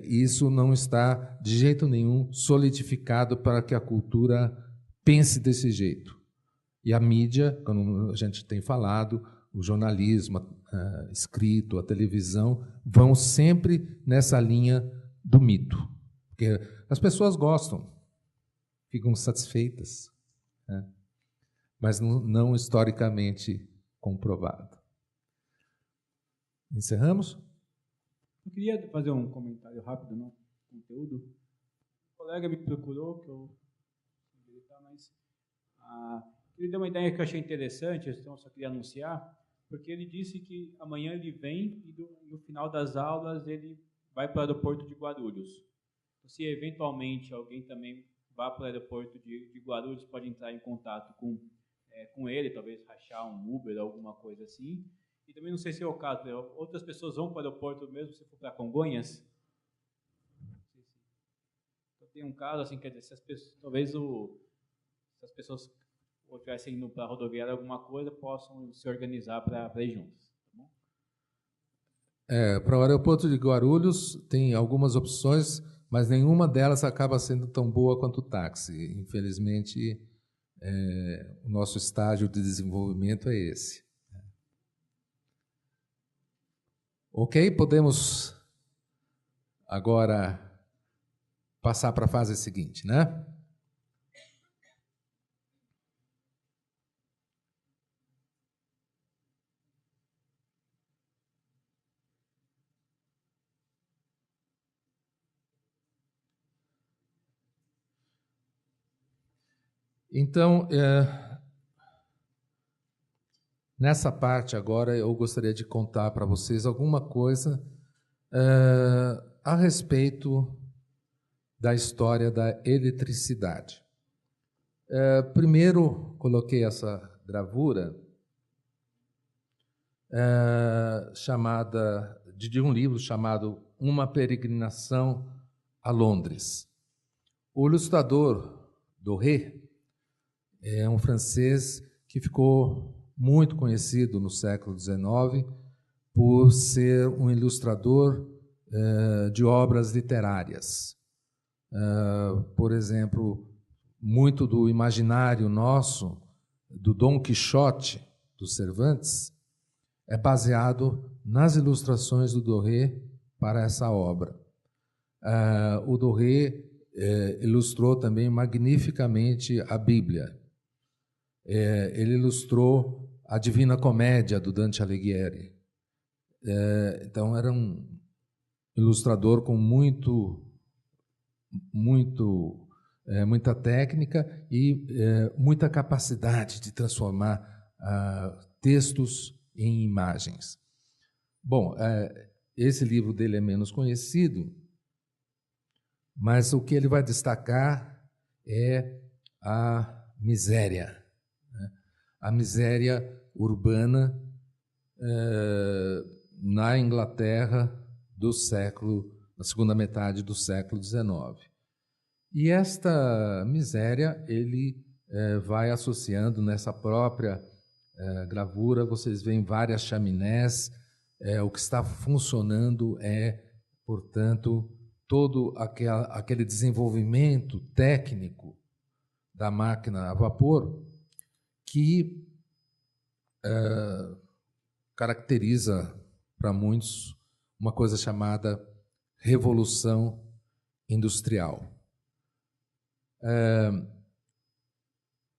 isso não está de jeito nenhum solidificado para que a cultura pense desse jeito. E a mídia, como a gente tem falado, o jornalismo escrito, a televisão, vão sempre nessa linha do mito. Porque as pessoas gostam, ficam satisfeitas, né? Mas não historicamente comprovado. Encerramos? Eu queria fazer um comentário rápido no conteúdo. O colega me procurou, que eu mas ele deu uma ideia que eu achei interessante, então eu só queria anunciar, porque ele disse que amanhã ele vem e no final das aulas ele vai para o aeroporto de Guarulhos. Se eventualmente alguém também vá para o aeroporto de Guarulhos, pode entrar em contato com ele, talvez rachar um Uber, alguma coisa assim. E também não sei se é o caso, outras pessoas vão para o aeroporto mesmo, se for para Congonhas. Então, tem um caso, assim, quer dizer, se as pessoas, talvez se as pessoas estivessem indo para a rodoviária alguma coisa, possam se organizar para ir juntos. Tá bom? Para o aeroporto de Guarulhos tem algumas opções, mas nenhuma delas acaba sendo tão boa quanto o táxi. Infelizmente, o nosso estágio de desenvolvimento é esse. Ok, podemos agora passar para a fase seguinte, né? Então, nessa parte agora, eu gostaria de contar para vocês alguma coisa a respeito da história da eletricidade. Primeiro, coloquei essa gravura de um livro chamado Uma Peregrinação a Londres. O ilustrador Doré é um francês que ficou muito conhecido no século XIX por ser um ilustrador de obras literárias. Por exemplo, muito do imaginário nosso, do Dom Quixote, do Cervantes, é baseado nas ilustrações do Doré para essa obra. O Doré ilustrou também magnificamente a Bíblia. Ele ilustrou a Divina Comédia, do Dante Alighieri. Então, era um ilustrador com muita técnica e muita capacidade de transformar textos em imagens. Bom, esse livro dele é menos conhecido, mas o que ele vai destacar é a miséria, né? A miséria urbana na Inglaterra na segunda metade do século XIX. E esta miséria ele vai associando nessa própria gravura, vocês veem várias chaminés, o que está funcionando portanto, todo aquele desenvolvimento técnico da máquina a vapor que caracteriza para muitos uma coisa chamada Revolução Industrial.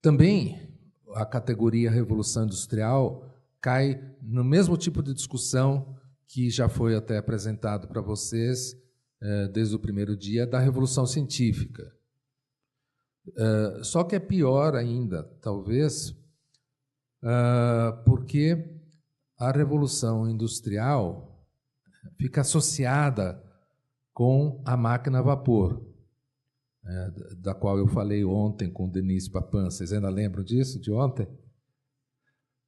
Também a categoria Revolução Industrial cai no mesmo tipo de discussão que já foi até apresentado para vocês desde o primeiro dia, da Revolução Científica. Só que é pior ainda, talvez, porque a Revolução Industrial fica associada com a máquina a vapor, da qual eu falei ontem com o Denis Papan. Vocês ainda lembram disso, de ontem?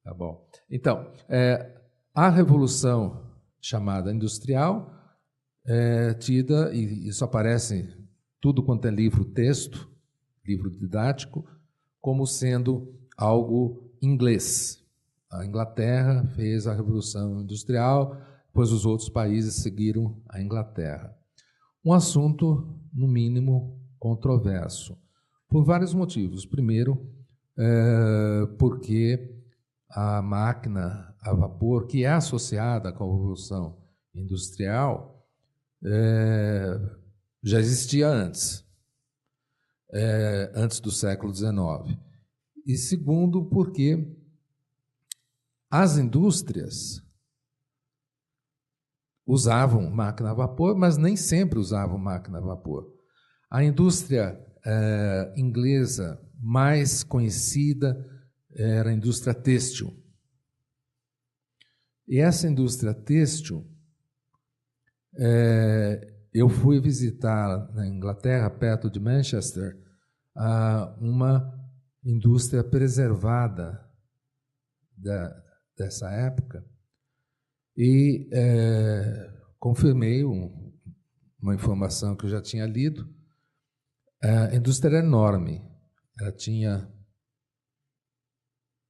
Tá bom. Então, a Revolução chamada Industrial é tida, e isso aparece em tudo quanto é livro-texto, livro didático, como sendo algo inglês. A Inglaterra fez a Revolução Industrial, depois os outros países seguiram a Inglaterra. Um assunto, no mínimo, controverso, por vários motivos. Primeiro, porque a máquina a vapor, que é associada com a Revolução Industrial, já existia antes do século XIX. E segundo, porque as indústrias usavam máquina a vapor, mas nem sempre usavam máquina a vapor. A indústria inglesa mais conhecida era a indústria têxtil. E essa indústria têxtil, eu fui visitar na Inglaterra, perto de Manchester, uma indústria preservada dessa época, e confirmei uma informação que eu já tinha lido. A indústria era enorme, ela tinha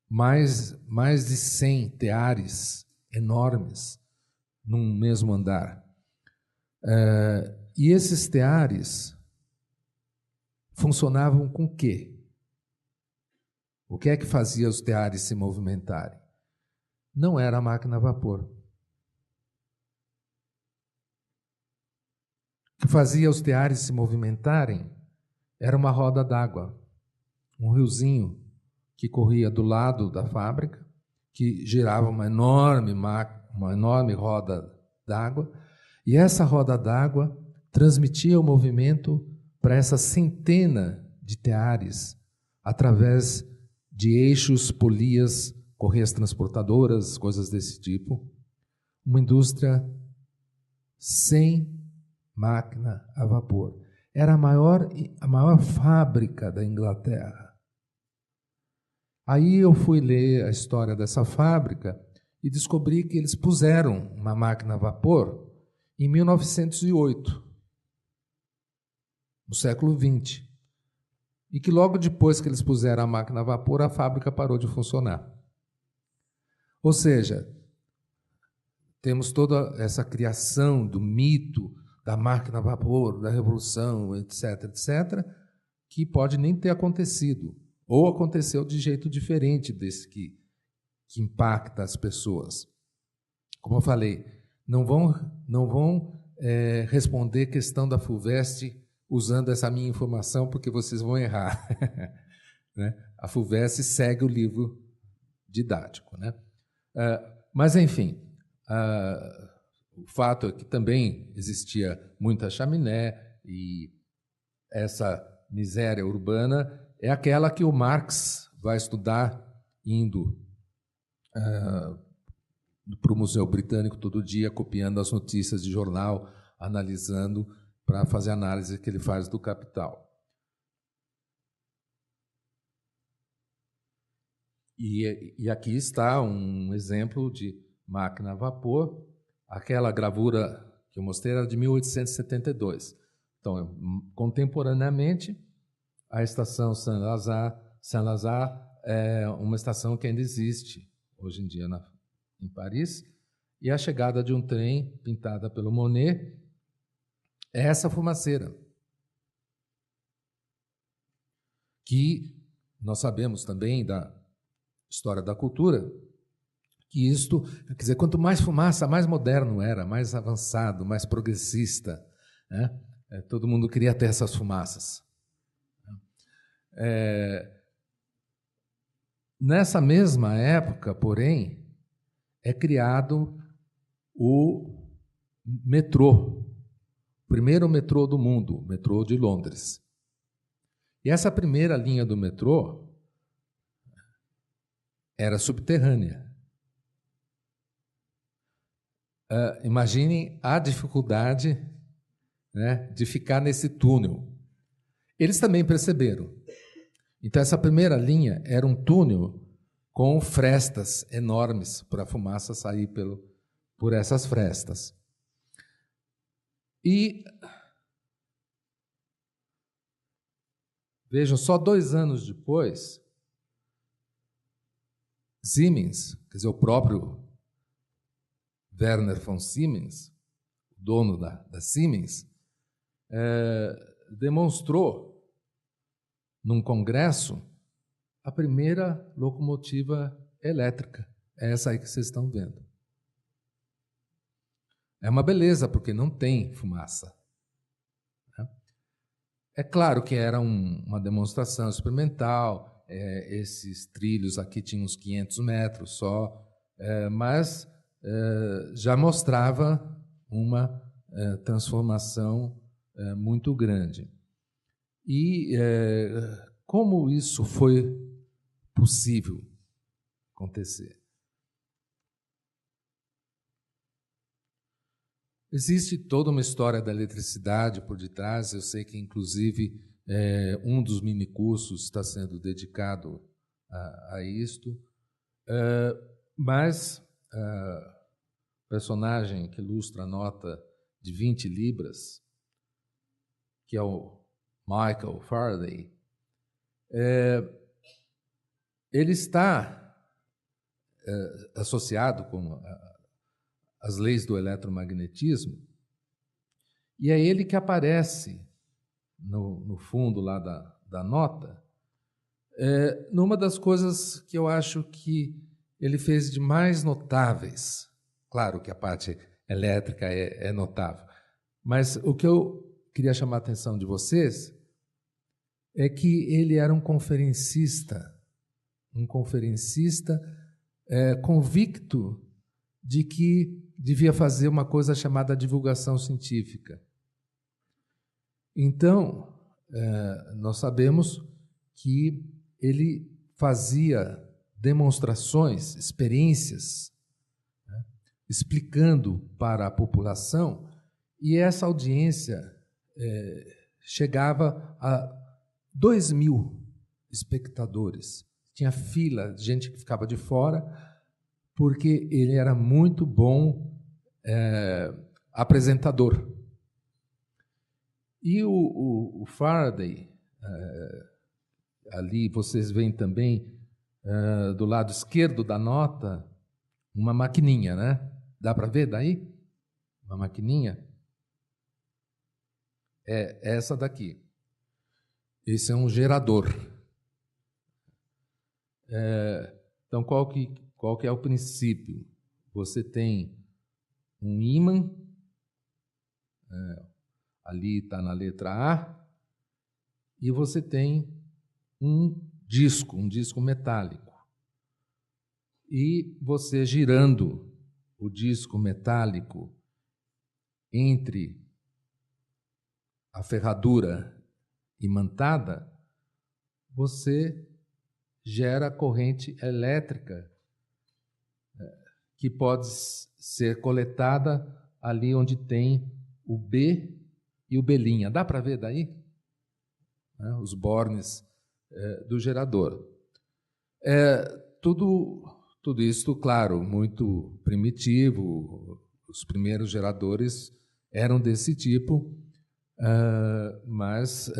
mais de 100 teares enormes num mesmo andar. E esses teares funcionavam com o quê? O que é que fazia os teares se movimentarem? Não era a máquina a vapor. O que fazia os teares se movimentarem era uma roda d'água, um riozinho que corria do lado da fábrica, que girava uma enorme roda d'água, e essa roda d'água transmitia o movimento para essa centena de teares através de eixos, polias, correias transportadoras, coisas desse tipo. Uma indústria sem máquina a vapor. Era a maior fábrica da Inglaterra. Aí eu fui ler a história dessa fábrica e descobri que eles puseram uma máquina a vapor em 1908, no século XX. E que logo depois que eles puseram a máquina a vapor, a fábrica parou de funcionar. Ou seja, temos toda essa criação do mito da máquina a vapor, da revolução, etc., etc., que pode nem ter acontecido, ou aconteceu de jeito diferente desse que impacta as pessoas. Como eu falei, não vão responder questão da FUVEST usando essa minha informação, porque vocês vão errar. Né? A FUVEST segue o livro didático. Né? Mas, enfim, o fato é que também existia muita chaminé, e essa miséria urbana é aquela que o Marx vai estudar indo para o Museu Britânico todo dia, copiando as notícias de jornal, analisando, para fazer a análise que ele faz do Capital. E aqui está um exemplo de máquina a vapor. Aquela gravura que eu mostrei era de 1872. Então, contemporaneamente, a estação Saint-Lazare é uma estação que ainda existe hoje em dia em Paris, e a chegada de um trem pintada pelo Monet é essa fumaceira, que nós sabemos também da história da cultura, que isto, quer dizer, quanto mais fumaça, mais moderno era, mais avançado, mais progressista, né? Todo mundo queria ter essas fumaças. Nessa mesma época, porém, é criado o metrô, o primeiro metrô do mundo, o metrô de Londres. E essa primeira linha do metrô era subterrânea. Imaginem a dificuldade, né, de ficar nesse túnel. Eles também perceberam. Então, essa primeira linha era um túnel com frestas enormes para a fumaça sair por essas frestas. E vejam, só 2 anos depois, Siemens, quer dizer, o próprio Werner von Siemens, dono da Siemens, demonstrou num congresso a primeira locomotiva elétrica. É essa aí que vocês estão vendo. É uma beleza, porque não tem fumaça. É claro que era uma demonstração experimental, esses trilhos aqui tinham uns 500 metros só, mas já mostrava uma transformação muito grande. E como isso foi possível acontecer? Existe toda uma história da eletricidade por detrás. Eu sei que, inclusive, um dos minicursos está sendo dedicado a isto. Mas o personagem que ilustra a nota de 20 libras, que é o Michael Faraday, ele está associado com as leis do eletromagnetismo, e é ele que aparece no fundo lá da nota, numa das coisas que eu acho que ele fez de mais notáveis. Claro que a parte elétrica é notável, mas o que eu queria chamar a atenção de vocês é que ele era um conferencista convicto de que devia fazer uma coisa chamada divulgação científica. Então, nós sabemos que ele fazia demonstrações, experiências, né, explicando para a população, e essa audiência chegava a 2.000 espectadores. Tinha fila de gente que ficava de fora, porque ele era muito bom apresentador. E o Faraday, ali vocês veem também, do lado esquerdo da nota, uma maquininha, né? Dá para ver daí? Uma maquininha? É essa daqui. Esse é um gerador. Então, qual que é o princípio? Você tem um ímã, ali está na letra A, e você tem um disco metálico. E você girando o disco metálico entre a ferradura imantada, você gera corrente elétrica que pode ser coletada ali onde tem o B e o B'. Dá para ver daí? Os bornes do gerador. Tudo isso, claro, muito primitivo. Os primeiros geradores eram desse tipo, mas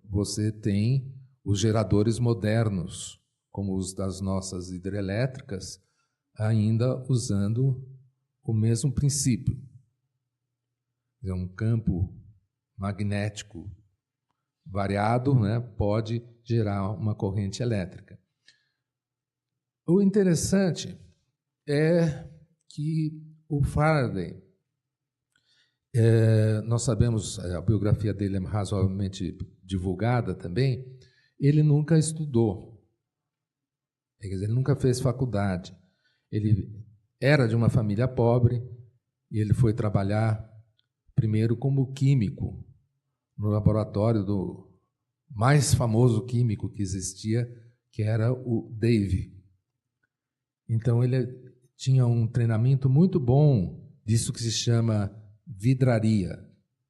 você tem os geradores modernos, como os das nossas hidrelétricas, ainda usando o mesmo princípio. É um campo magnético variado, né, pode gerar uma corrente elétrica. O interessante é que o Faraday, nós sabemos, a biografia dele é razoavelmente divulgada também, ele nunca estudou, quer dizer, ele nunca fez faculdade. Ele era de uma família pobre e ele foi trabalhar primeiro como químico no laboratório do mais famoso químico que existia, que era o Davy. Então ele tinha um treinamento muito bom disso que se chama vidraria,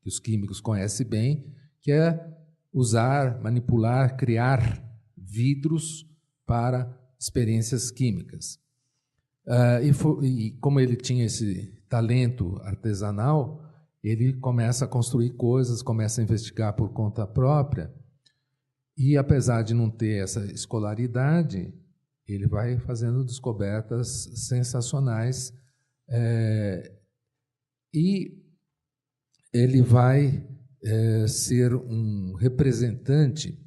que os químicos conhecem bem, que é usar, manipular, criar vidros para experiências químicas. E como ele tinha esse talento artesanal, ele começa a construir coisas, começa a investigar por conta própria, e apesar de não ter essa escolaridade, ele vai fazendo descobertas sensacionais, e ele vai ser um representante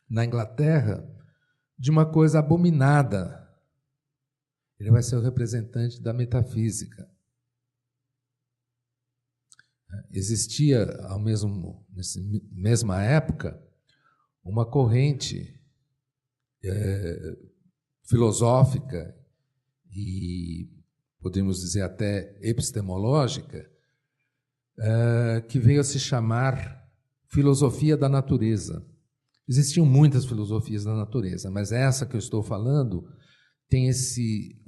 na Inglaterra de uma coisa abominada. Ele vai ser o representante da metafísica. Existia, nessa mesma época, uma corrente filosófica e, podemos dizer, até epistemológica, que veio a se chamar filosofia da natureza. Existiam muitas filosofias da natureza, mas essa que eu estou falando tem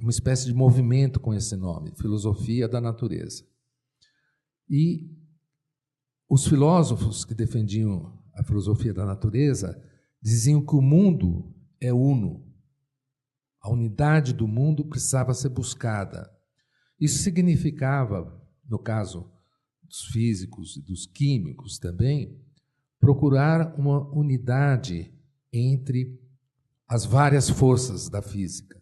uma espécie de movimento com esse nome, filosofia da natureza. E os filósofos que defendiam a filosofia da natureza diziam que o mundo é uno. A unidade do mundo precisava ser buscada. Isso significava, no caso dos físicos e dos químicos também, procurar uma unidade entre as várias forças da física.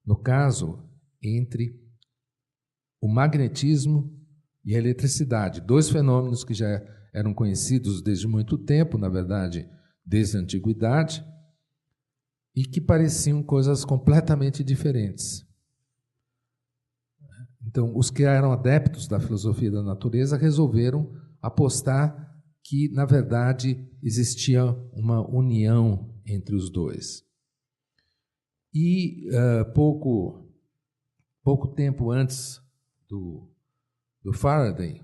No caso, entre o magnetismo e a eletricidade, dois fenômenos que já eram conhecidos desde muito tempo, na verdade, desde a antiguidade, e que pareciam coisas completamente diferentes. Então, os que eram adeptos da filosofia da natureza resolveram apostar que, na verdade, existia uma união entre os dois. E pouco tempo antes do Faraday,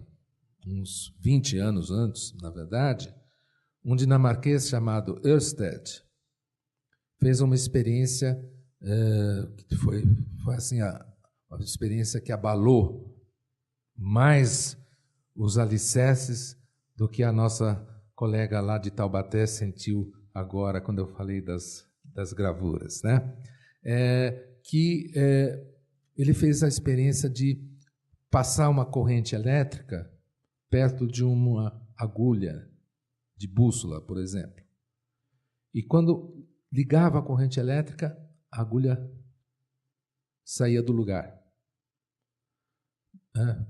uns 20 anos antes, na verdade, um dinamarquês chamado Ørsted fez uma experiência que foi assim, uma experiência que abalou mais os alicerces do que a nossa colega lá de Taubaté sentiu agora, quando eu falei das gravuras, né? Ele fez a experiência de passar uma corrente elétrica perto de uma agulha de bússola, por exemplo. E quando ligava a corrente elétrica, a agulha saía do lugar.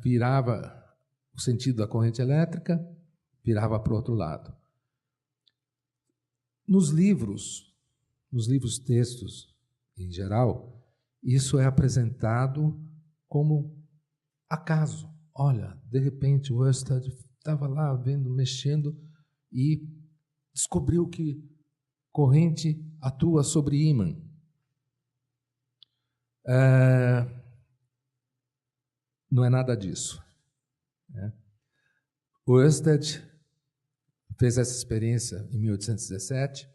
Virava o sentido da corrente elétrica, virava para o outro lado. Nos livros textos, em geral, isso é apresentado como acaso. Olha, de repente o Ørsted estava lá mexendo e descobriu que corrente atua sobre ímã. Não é nada disso. O Ørsted fez essa experiência em 1817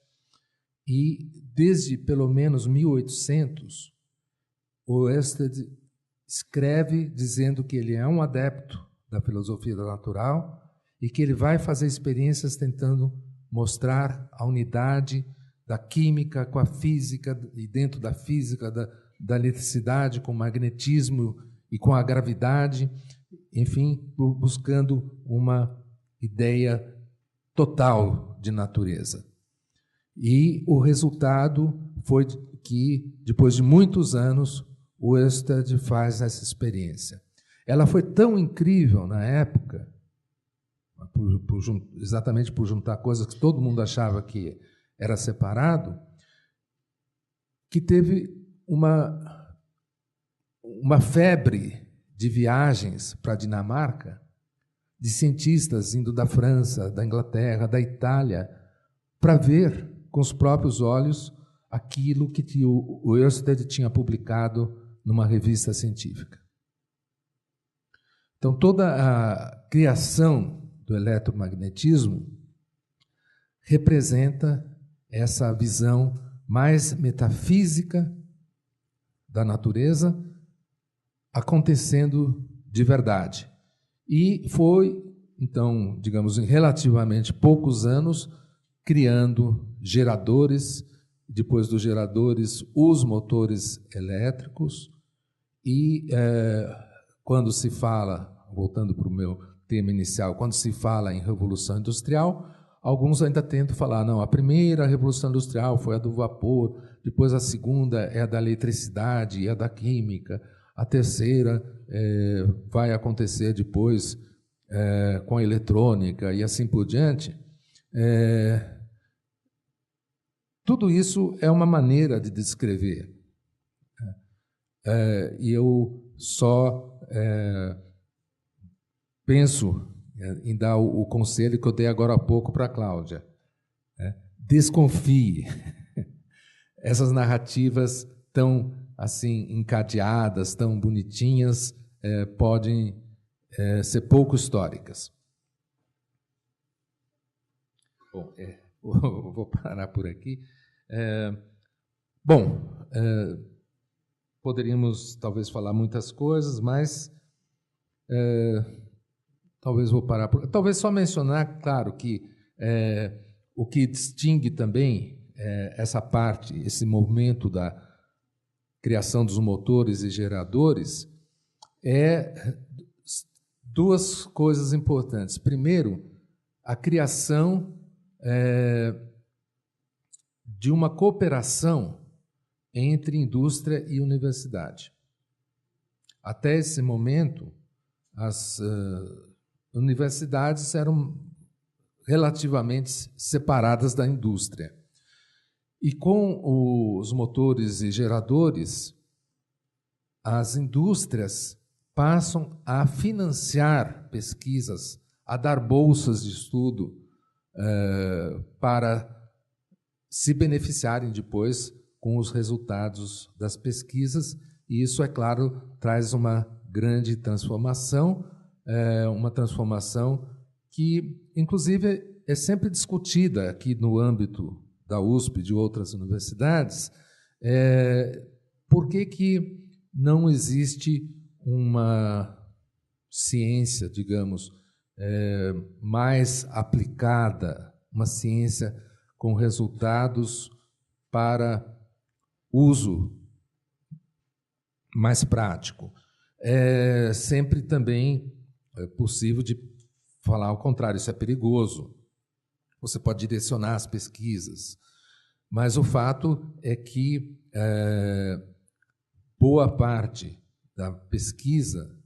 e, desde pelo menos 1800, o Ørsted escreve dizendo que ele é um adepto da filosofia da natural e que ele vai fazer experiências tentando mostrar a unidade da química com a física e, dentro da física, da eletricidade com o magnetismo e com a gravidade, enfim, buscando uma ideia total de natureza. E o resultado foi que, depois de muitos anos, o Ørsted faz essa experiência. Ela foi tão incrível na época, exatamente por juntar coisas que todo mundo achava que era separado, que teve uma febre de viagens para a Dinamarca, de cientistas indo da França, da Inglaterra, da Itália, para ver com os próprios olhos aquilo que o Ørsted tinha publicado numa revista científica. Então, toda a criação do eletromagnetismo representa essa visão mais metafísica da natureza acontecendo de verdade. E foi, então, digamos, em relativamente poucos anos, criando geradores, depois dos geradores, os motores elétricos, e quando se fala, voltando para o meu tema inicial, quando se fala em Revolução Industrial, alguns ainda tentam falar, não, a primeira Revolução Industrial foi a do vapor, depois a segunda é a da eletricidade e a da química, a terceira vai acontecer depois com a eletrônica e assim por diante. Tudo isso é uma maneira de descrever. E eu só penso em dar o conselho que eu dei agora há pouco para a Cláudia. Desconfie. Essas narrativas tão assim encadeadas, tão bonitinhas, podem ser pouco históricas. Bom, vou parar por aqui. Poderíamos talvez falar muitas coisas, mas talvez vou parar por... Talvez só mencionar, claro, que o que distingue também essa parte, esse momento da criação dos motores e geradores, é duas coisas importantes. Primeiro, a criação de uma cooperação entre indústria e universidade. Até esse momento, as universidades eram relativamente separadas da indústria. E com os motores e geradores, as indústrias passam a financiar pesquisas, a dar bolsas de estudo para se beneficiarem depois com os resultados das pesquisas, e isso, é claro, traz uma grande transformação, uma transformação que, inclusive, é sempre discutida aqui no âmbito da USP e de outras universidades. Por que não existe uma ciência, digamos, mais aplicada, uma ciência com resultados para uso mais prático? É sempre também possível de falar ao contrário, isso é perigoso. Você pode direcionar as pesquisas, mas o fato é que boa parte da pesquisa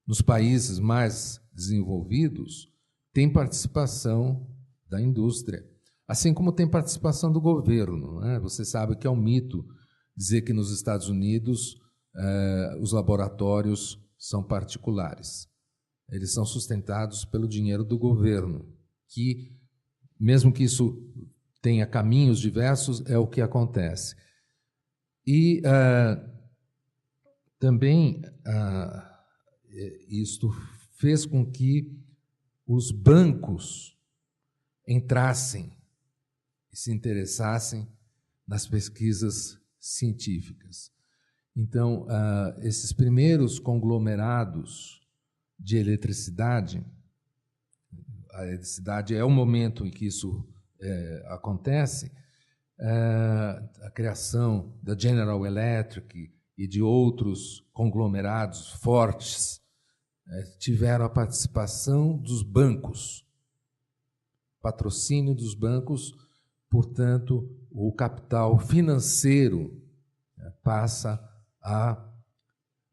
nos países mais desenvolvidos tem participação da indústria, assim como tem participação do governo, né? Você sabe que é um mito dizer que nos Estados Unidos os laboratórios são particulares. Eles são sustentados pelo dinheiro do governo, que, mesmo que isso tenha caminhos diversos, é o que acontece. E também isto fez com que os bancos entrassem e se interessassem nas pesquisas científicas. Então, esses primeiros conglomerados de eletricidade, a eletricidade é o momento em que isso acontece, a criação da General Electric e de outros conglomerados fortes tiveram a participação dos bancos, patrocínio dos bancos, portanto, o capital financeiro passa a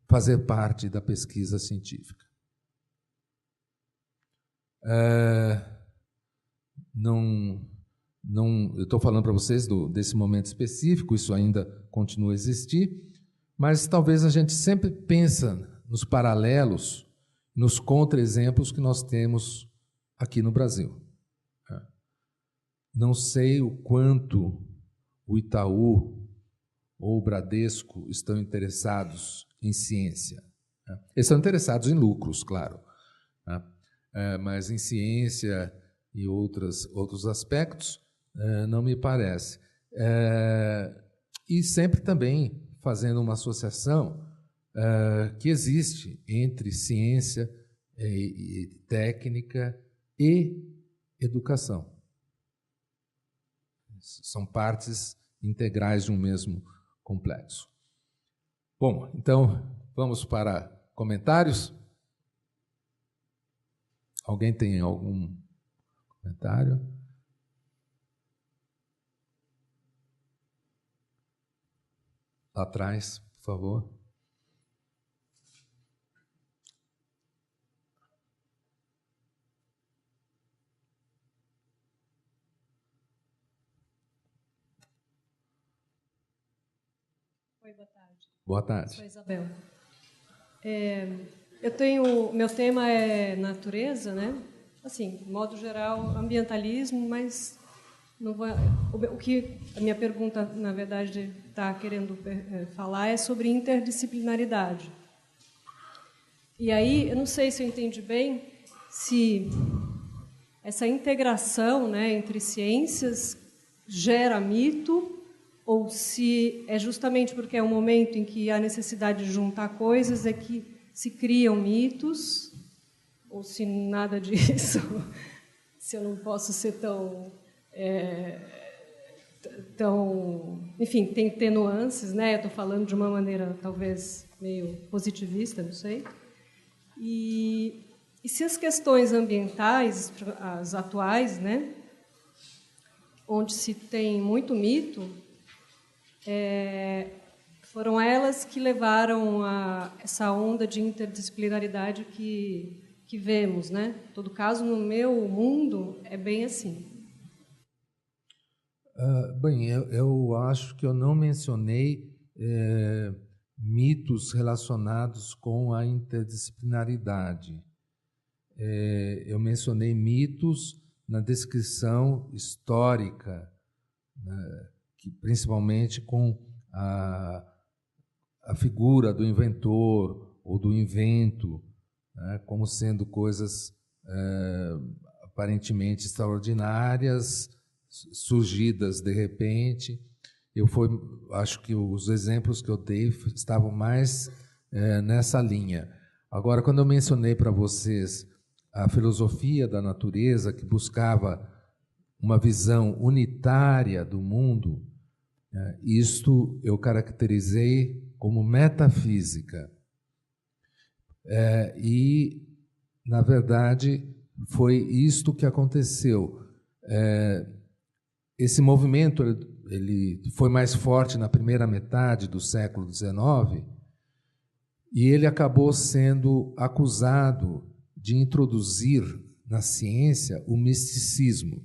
fazer parte da pesquisa científica. Eu estou falando para vocês desse momento específico, isso ainda continua a existir, mas talvez a gente sempre pensa nos paralelos, nos contra-exemplos que nós temos aqui no Brasil. Não sei o quanto o Itaú ou o Bradesco estão interessados em ciência. Eles estão interessados em lucros, claro, mas em ciência e outros aspectos não me parece. E sempre também fazendo uma associação que existe entre ciência, e técnica e educação. São partes integrais de um mesmo complexo. Bom, então vamos para comentários. Alguém tem algum comentário? Lá atrás, por favor. Oi, boa tarde. Boa tarde. Sou Isabel. Meu tema é natureza, né? Assim, de modo geral, ambientalismo, mas não vou, a minha pergunta, na verdade, está querendo falar é sobre interdisciplinaridade. E aí, eu não sei se eu entendi bem se essa integração, né, entre ciências gera mito, ou se é justamente porque é um momento em que há necessidade de juntar coisas é que se criam mitos, ou se nada disso, se eu não posso ser tão... enfim, tem que ter nuances, né? Eu estou falando de uma maneira talvez meio positivista, não sei. E se as questões ambientais, as atuais, né, onde se tem muito mito, foram elas que levaram a essa onda de interdisciplinaridade que vemos, né? Em todo caso, no meu mundo, é bem assim. Bem, eu acho que eu não mencionei mitos relacionados com a interdisciplinaridade. Eu mencionei mitos na descrição histórica, né, que, principalmente com a figura do inventor ou do invento, né, como sendo coisas aparentemente extraordinárias, surgidas de repente. Acho que os exemplos que eu dei estavam mais nessa linha. Agora, quando eu mencionei para vocês a filosofia da natureza, que buscava uma visão unitária do mundo, isto eu caracterizei como metafísica. E, na verdade, foi isto que aconteceu. Esse movimento ele foi mais forte na primeira metade do século XIX e ele acabou sendo acusado de introduzir na ciência o misticismo,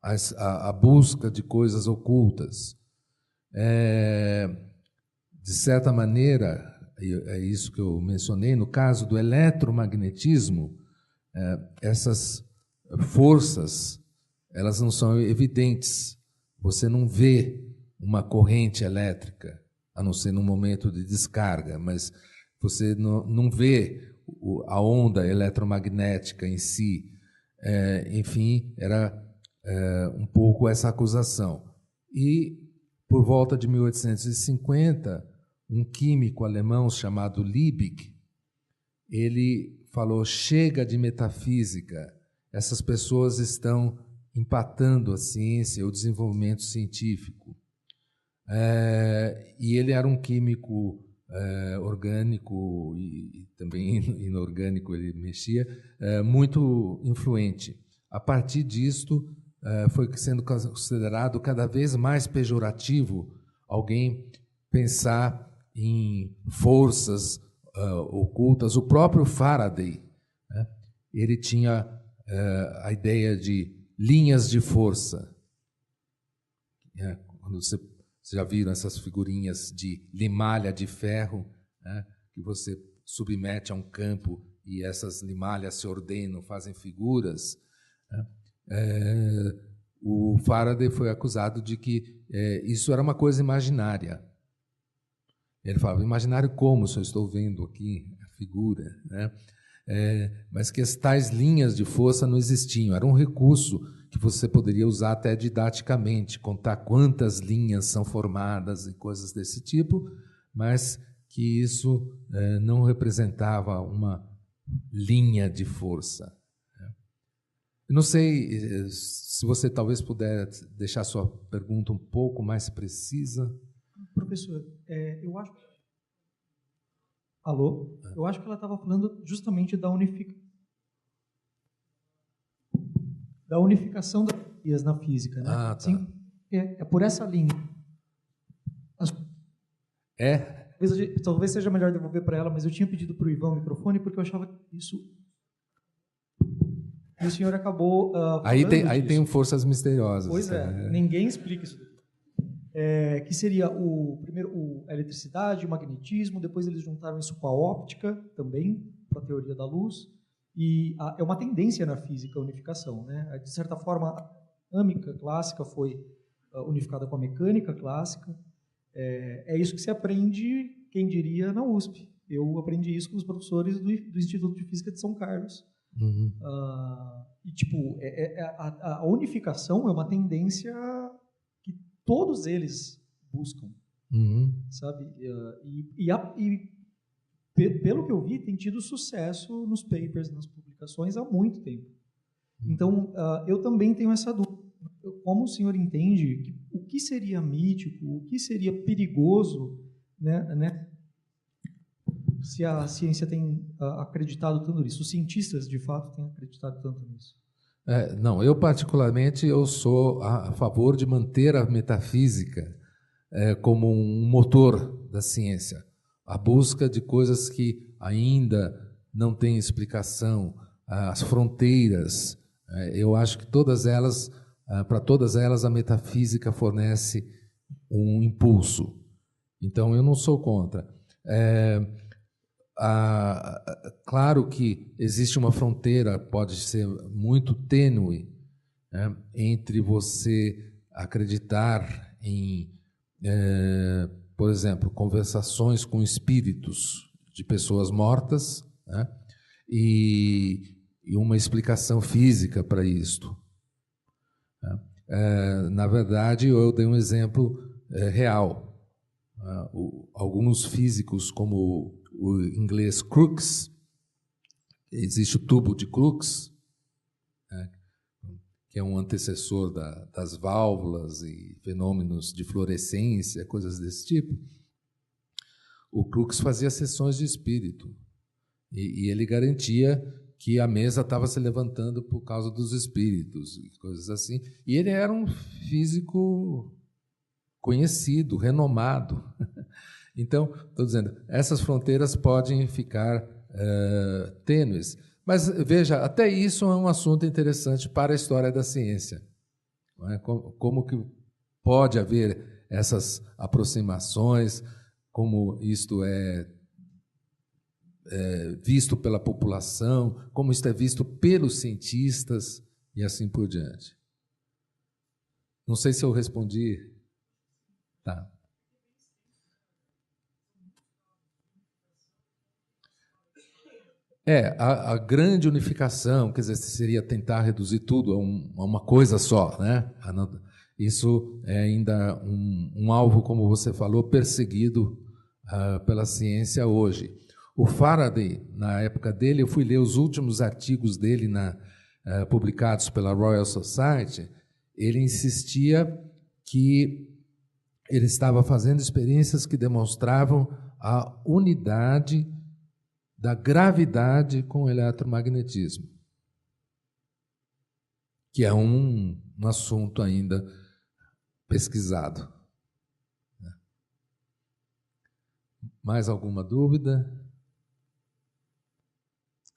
a busca de coisas ocultas. De certa maneira, é isso que eu mencionei, no caso do eletromagnetismo, essas forças, elas não são evidentes. Você não vê uma corrente elétrica, a não ser no momento de descarga, mas você não vê a onda eletromagnética em si. Enfim, era um pouco essa acusação. E, por volta de 1850, um químico alemão chamado Liebig, ele falou: chega de metafísica, essas pessoas estão empatando a ciência, o desenvolvimento científico. E ele era um químico orgânico e também inorgânico, ele mexia, muito influente. A partir disto, foi sendo considerado cada vez mais pejorativo alguém pensar em forças ocultas. O próprio Faraday, né, ele tinha a ideia de linhas de força. Quando você Vocês já viram essas figurinhas de limalha de ferro, né, que você submete a um campo e essas limalhas se ordenam, fazem figuras, né? O Faraday foi acusado de que isso era uma coisa imaginária. Ele falava, imaginário como, se eu estou vendo aqui a figura, né? Mas que as tais linhas de força não existiam. Era um recurso que você poderia usar até didaticamente, contar quantas linhas são formadas e coisas desse tipo, mas que isso não representava uma linha de força. Eu não sei se você talvez puder deixar sua pergunta um pouco mais precisa. Professor, eu acho... Alô? Eu acho que ela estava falando justamente da unificação das teorias na física, né? Ah, tá. Sim, é por essa linha. Talvez seja melhor devolver para ela, mas eu tinha pedido para o Ivan o microfone porque eu achava que isso... E o senhor acabou aí tem forças misteriosas. Pois ninguém explica isso daqui. Que seria primeiro a eletricidade, o magnetismo, depois eles juntaram isso com a óptica também, para a teoria da luz, e é uma tendência na física a unificação, né? De certa forma, a dinâmica clássica foi unificada com a mecânica clássica. É isso que se aprende, quem diria, na USP. Eu aprendi isso com os professores do Instituto de Física de São Carlos. Uhum. E tipo, a unificação é uma tendência que todos eles buscam, sabe? E pelo que eu vi, tem tido sucesso nos papers, nas publicações há muito tempo. Então, eu também tenho essa dúvida. Como o senhor entende o que seria mítico, o que seria perigoso, né? Se a ciência tem acreditado tanto nisso, os cientistas, de fato, têm acreditado tanto nisso. Não, eu particularmente eu sou a favor de manter a metafísica como um motor da ciência, a busca de coisas que ainda não têm explicação, as fronteiras. Eu acho que para todas elas a metafísica fornece um impulso. Então eu não sou contra. Claro que existe uma fronteira, pode ser muito tênue, né, entre você acreditar em, por exemplo, conversações com espíritos de pessoas mortas, né, e uma explicação física para isto. Na verdade, eu dei um exemplo real. Alguns físicos, como o inglês Crookes, existe o tubo de Crookes, né, que é um antecessor das válvulas e fenômenos de fluorescência, coisas desse tipo. O Crookes fazia sessões de espírito e ele garantia que a mesa estava se levantando por causa dos espíritos e coisas assim. E ele era um físico conhecido, renomado. Então, estou dizendo, essas fronteiras podem ficar tênues. Mas, veja, até isso é um assunto interessante para a história da ciência. Não é? Como que pode haver essas aproximações, como isto é visto pela população, como isto é visto pelos cientistas e assim por diante. Não sei se eu respondi. Tá. A grande unificação, quer dizer, seria tentar reduzir tudo a uma coisa só, né? Isso é ainda um alvo, como você falou, perseguido pela ciência hoje. O Faraday, na época dele, eu fui ler os últimos artigos dele publicados pela Royal Society, ele insistia que ele estava fazendo experiências que demonstravam a unidade da gravidade com o eletromagnetismo, que é um assunto ainda pesquisado. Mais alguma dúvida?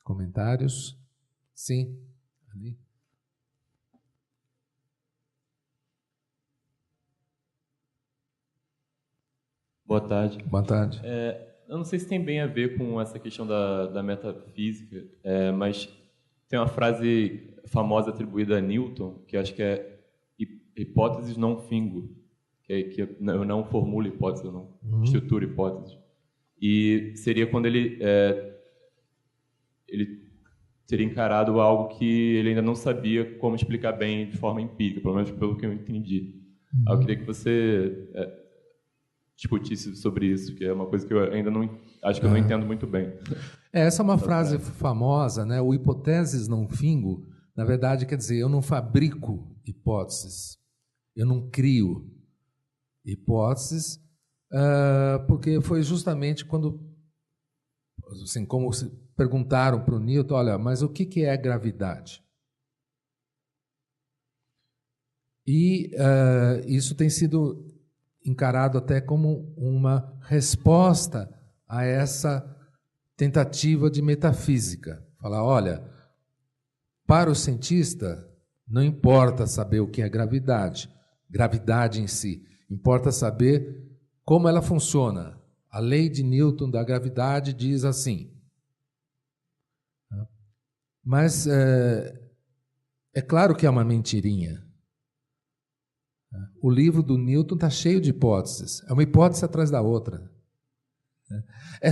Comentários? Sim, ali. Boa tarde. Boa tarde. Eu não sei se tem bem a ver com essa questão da metafísica, mas tem uma frase famosa atribuída a Newton, que acho que é hipóteses não fingo, que eu não formulo hipóteses, eu não estruturo hipóteses. E seria quando ele teria encarado algo que ele ainda não sabia como explicar bem de forma empírica, pelo menos pelo que eu entendi. Eu queria que você discutisse sobre isso, que é uma coisa que eu ainda não acho que eu não entendo muito bem. Essa é uma frase famosa, né? O hipóteses não fingo, na verdade, quer dizer, eu não fabrico hipóteses, eu não crio hipóteses, porque foi justamente quando, assim, como perguntaram para o Newton, olha, mas o que é gravidade? E isso tem sido encarado até como uma resposta a essa tentativa de metafísica. Falar, olha, para o cientista, não importa saber o que é gravidade em si, importa saber como ela funciona. A lei de Newton da gravidade diz assim. Mas é claro que é uma mentirinha. O livro do Newton está cheio de hipóteses. É uma hipótese atrás da outra.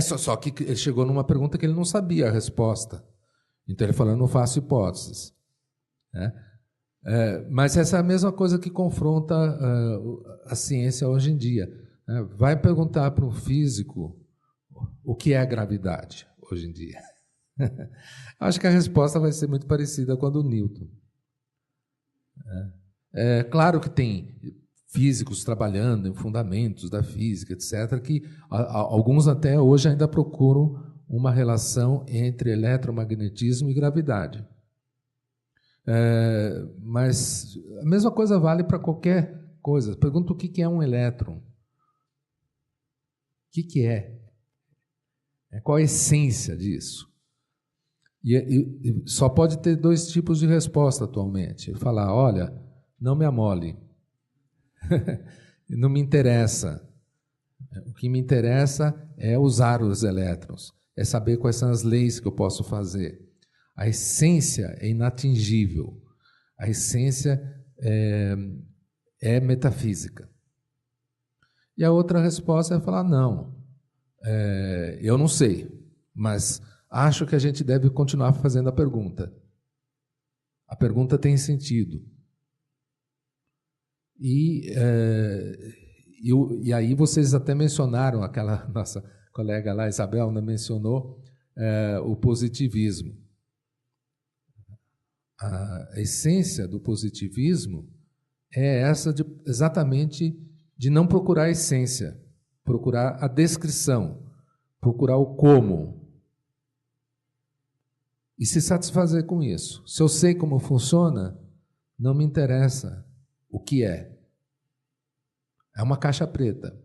Só que ele chegou numa pergunta que ele não sabia a resposta. Então ele falou, eu não faço hipóteses. Mas essa é a mesma coisa que confronta a ciência hoje em dia. Vai perguntar para um físico o que é a gravidade hoje em dia. Acho que a resposta vai ser muito parecida com a do Newton. É claro que tem físicos trabalhando em fundamentos da física, etc., que alguns até hoje ainda procuram uma relação entre eletromagnetismo e gravidade. Mas a mesma coisa vale para qualquer coisa. Pergunta o que é um elétron. O que é? Qual a essência disso? E só pode ter dois tipos de resposta atualmente. Falar, olha, não me amole. Não me interessa. O que me interessa é usar os elétrons, é saber quais são as leis que eu posso fazer. A essência é inatingível. A essência é metafísica. E a outra resposta é falar, não, eu não sei, mas acho que a gente deve continuar fazendo a pergunta. A pergunta tem sentido. E aí vocês até mencionaram, aquela nossa colega lá, Isabel, mencionou o positivismo. A essência do positivismo é essa exatamente de não procurar a essência, procurar a descrição, procurar o como. E se satisfazer com isso. Se eu sei como funciona, não me interessa o que é. É uma caixa preta.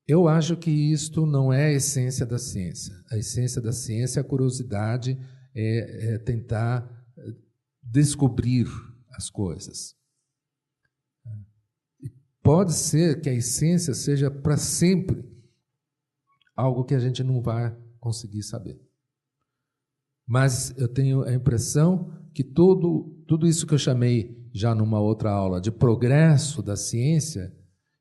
Eu acho que isto não é a essência da ciência. A essência da ciência é a curiosidade, é tentar descobrir as coisas. E pode ser que a essência seja para sempre algo que a gente não vai conseguir saber. Mas eu tenho a impressão que tudo isso que eu chamei já numa outra aula de progresso da ciência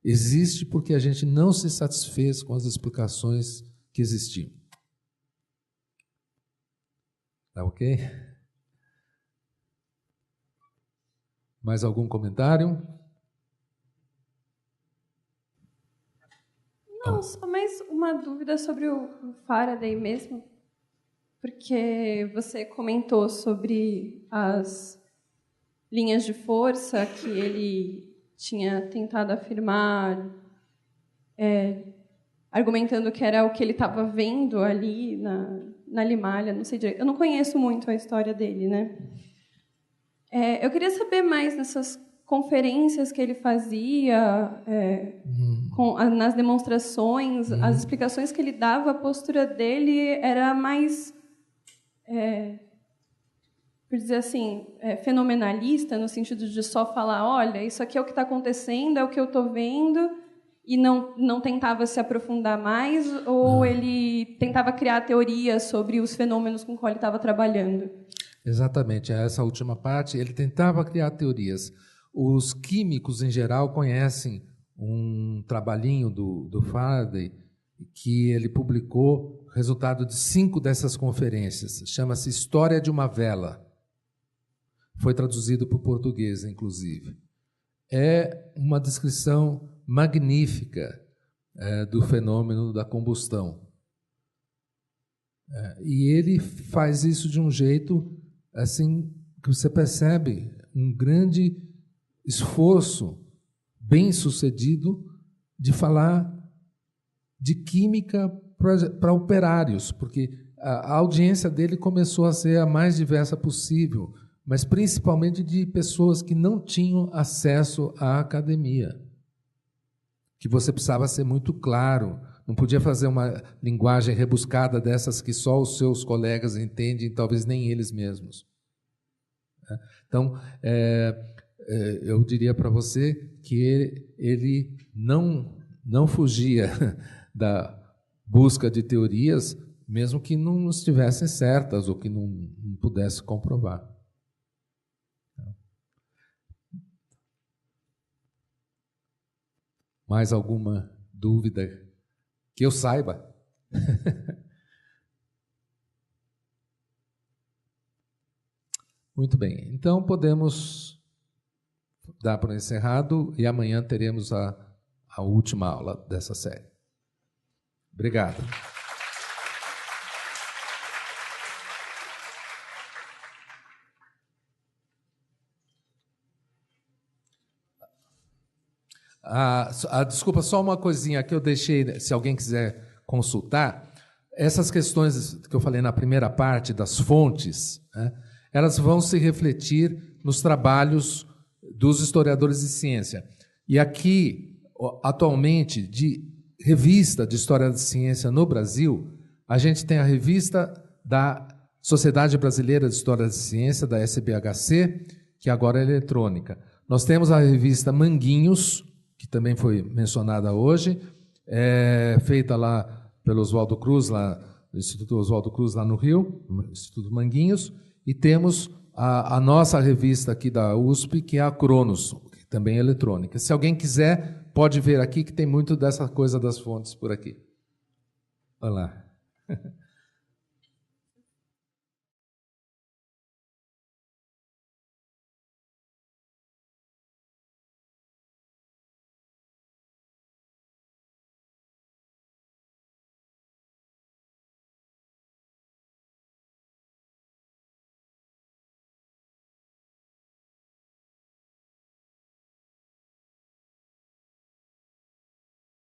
existe porque a gente não se satisfez com as explicações que existiam. Tá ok? Mais algum comentário? Não, só mais uma dúvida sobre o Faraday mesmo, porque você comentou sobre as linhas de força que ele tinha tentado afirmar, argumentando que era o que ele estava vendo ali na Limalha, não sei direito. Eu não conheço muito a história dele, né? Eu queria saber mais nessas conferências que ele fazia, nas demonstrações, as explicações que ele dava, a postura dele era mais por dizer assim, fenomenalista, no sentido de só falar, olha, isso aqui é o que está acontecendo, é o que eu estou vendo, e não tentava se aprofundar mais, ou ele tentava criar teorias sobre os fenômenos com os quais ele estava trabalhando? Exatamente, essa última parte, ele tentava criar teorias. Os químicos, em geral, conhecem um trabalhinho do Faraday, que ele publicou, resultado de 5 dessas conferências. Chama-se História de uma Vela. Foi traduzido para o português, inclusive. É uma descrição magnífica do fenômeno da combustão. E ele faz isso de um jeito assim que você percebe um grande esforço bem sucedido de falar de química para operários, porque a audiência dele começou a ser a mais diversa possível, mas principalmente de pessoas que não tinham acesso à academia, que você precisava ser muito claro, não podia fazer uma linguagem rebuscada dessas que só os seus colegas entendem, talvez nem eles mesmos. Então, eu diria para você que ele não fugia da busca de teorias, mesmo que não estivessem certas ou que não pudesse comprovar. Mais alguma dúvida que eu saiba? Muito bem, então podemos dar por encerrado e amanhã teremos a última aula dessa série. Obrigado. Desculpa, só uma coisinha que eu deixei, se alguém quiser consultar. Essas questões que eu falei na primeira parte das fontes, né, elas vão se refletir nos trabalhos dos historiadores de ciência. E aqui, atualmente, de revista de História da Ciência no Brasil, a gente tem a revista da Sociedade Brasileira de História da Ciência, da SBHC, que agora é eletrônica. Nós temos a revista Manguinhos, que também foi mencionada hoje, feita lá pelo Oswaldo Cruz, lá no Instituto Oswaldo Cruz, lá no Rio, Instituto Manguinhos, e temos a nossa revista aqui da USP, que é a Cronos, que também é eletrônica. Se alguém quiser, pode ver aqui que tem muito dessa coisa das fontes por aqui. Olha lá.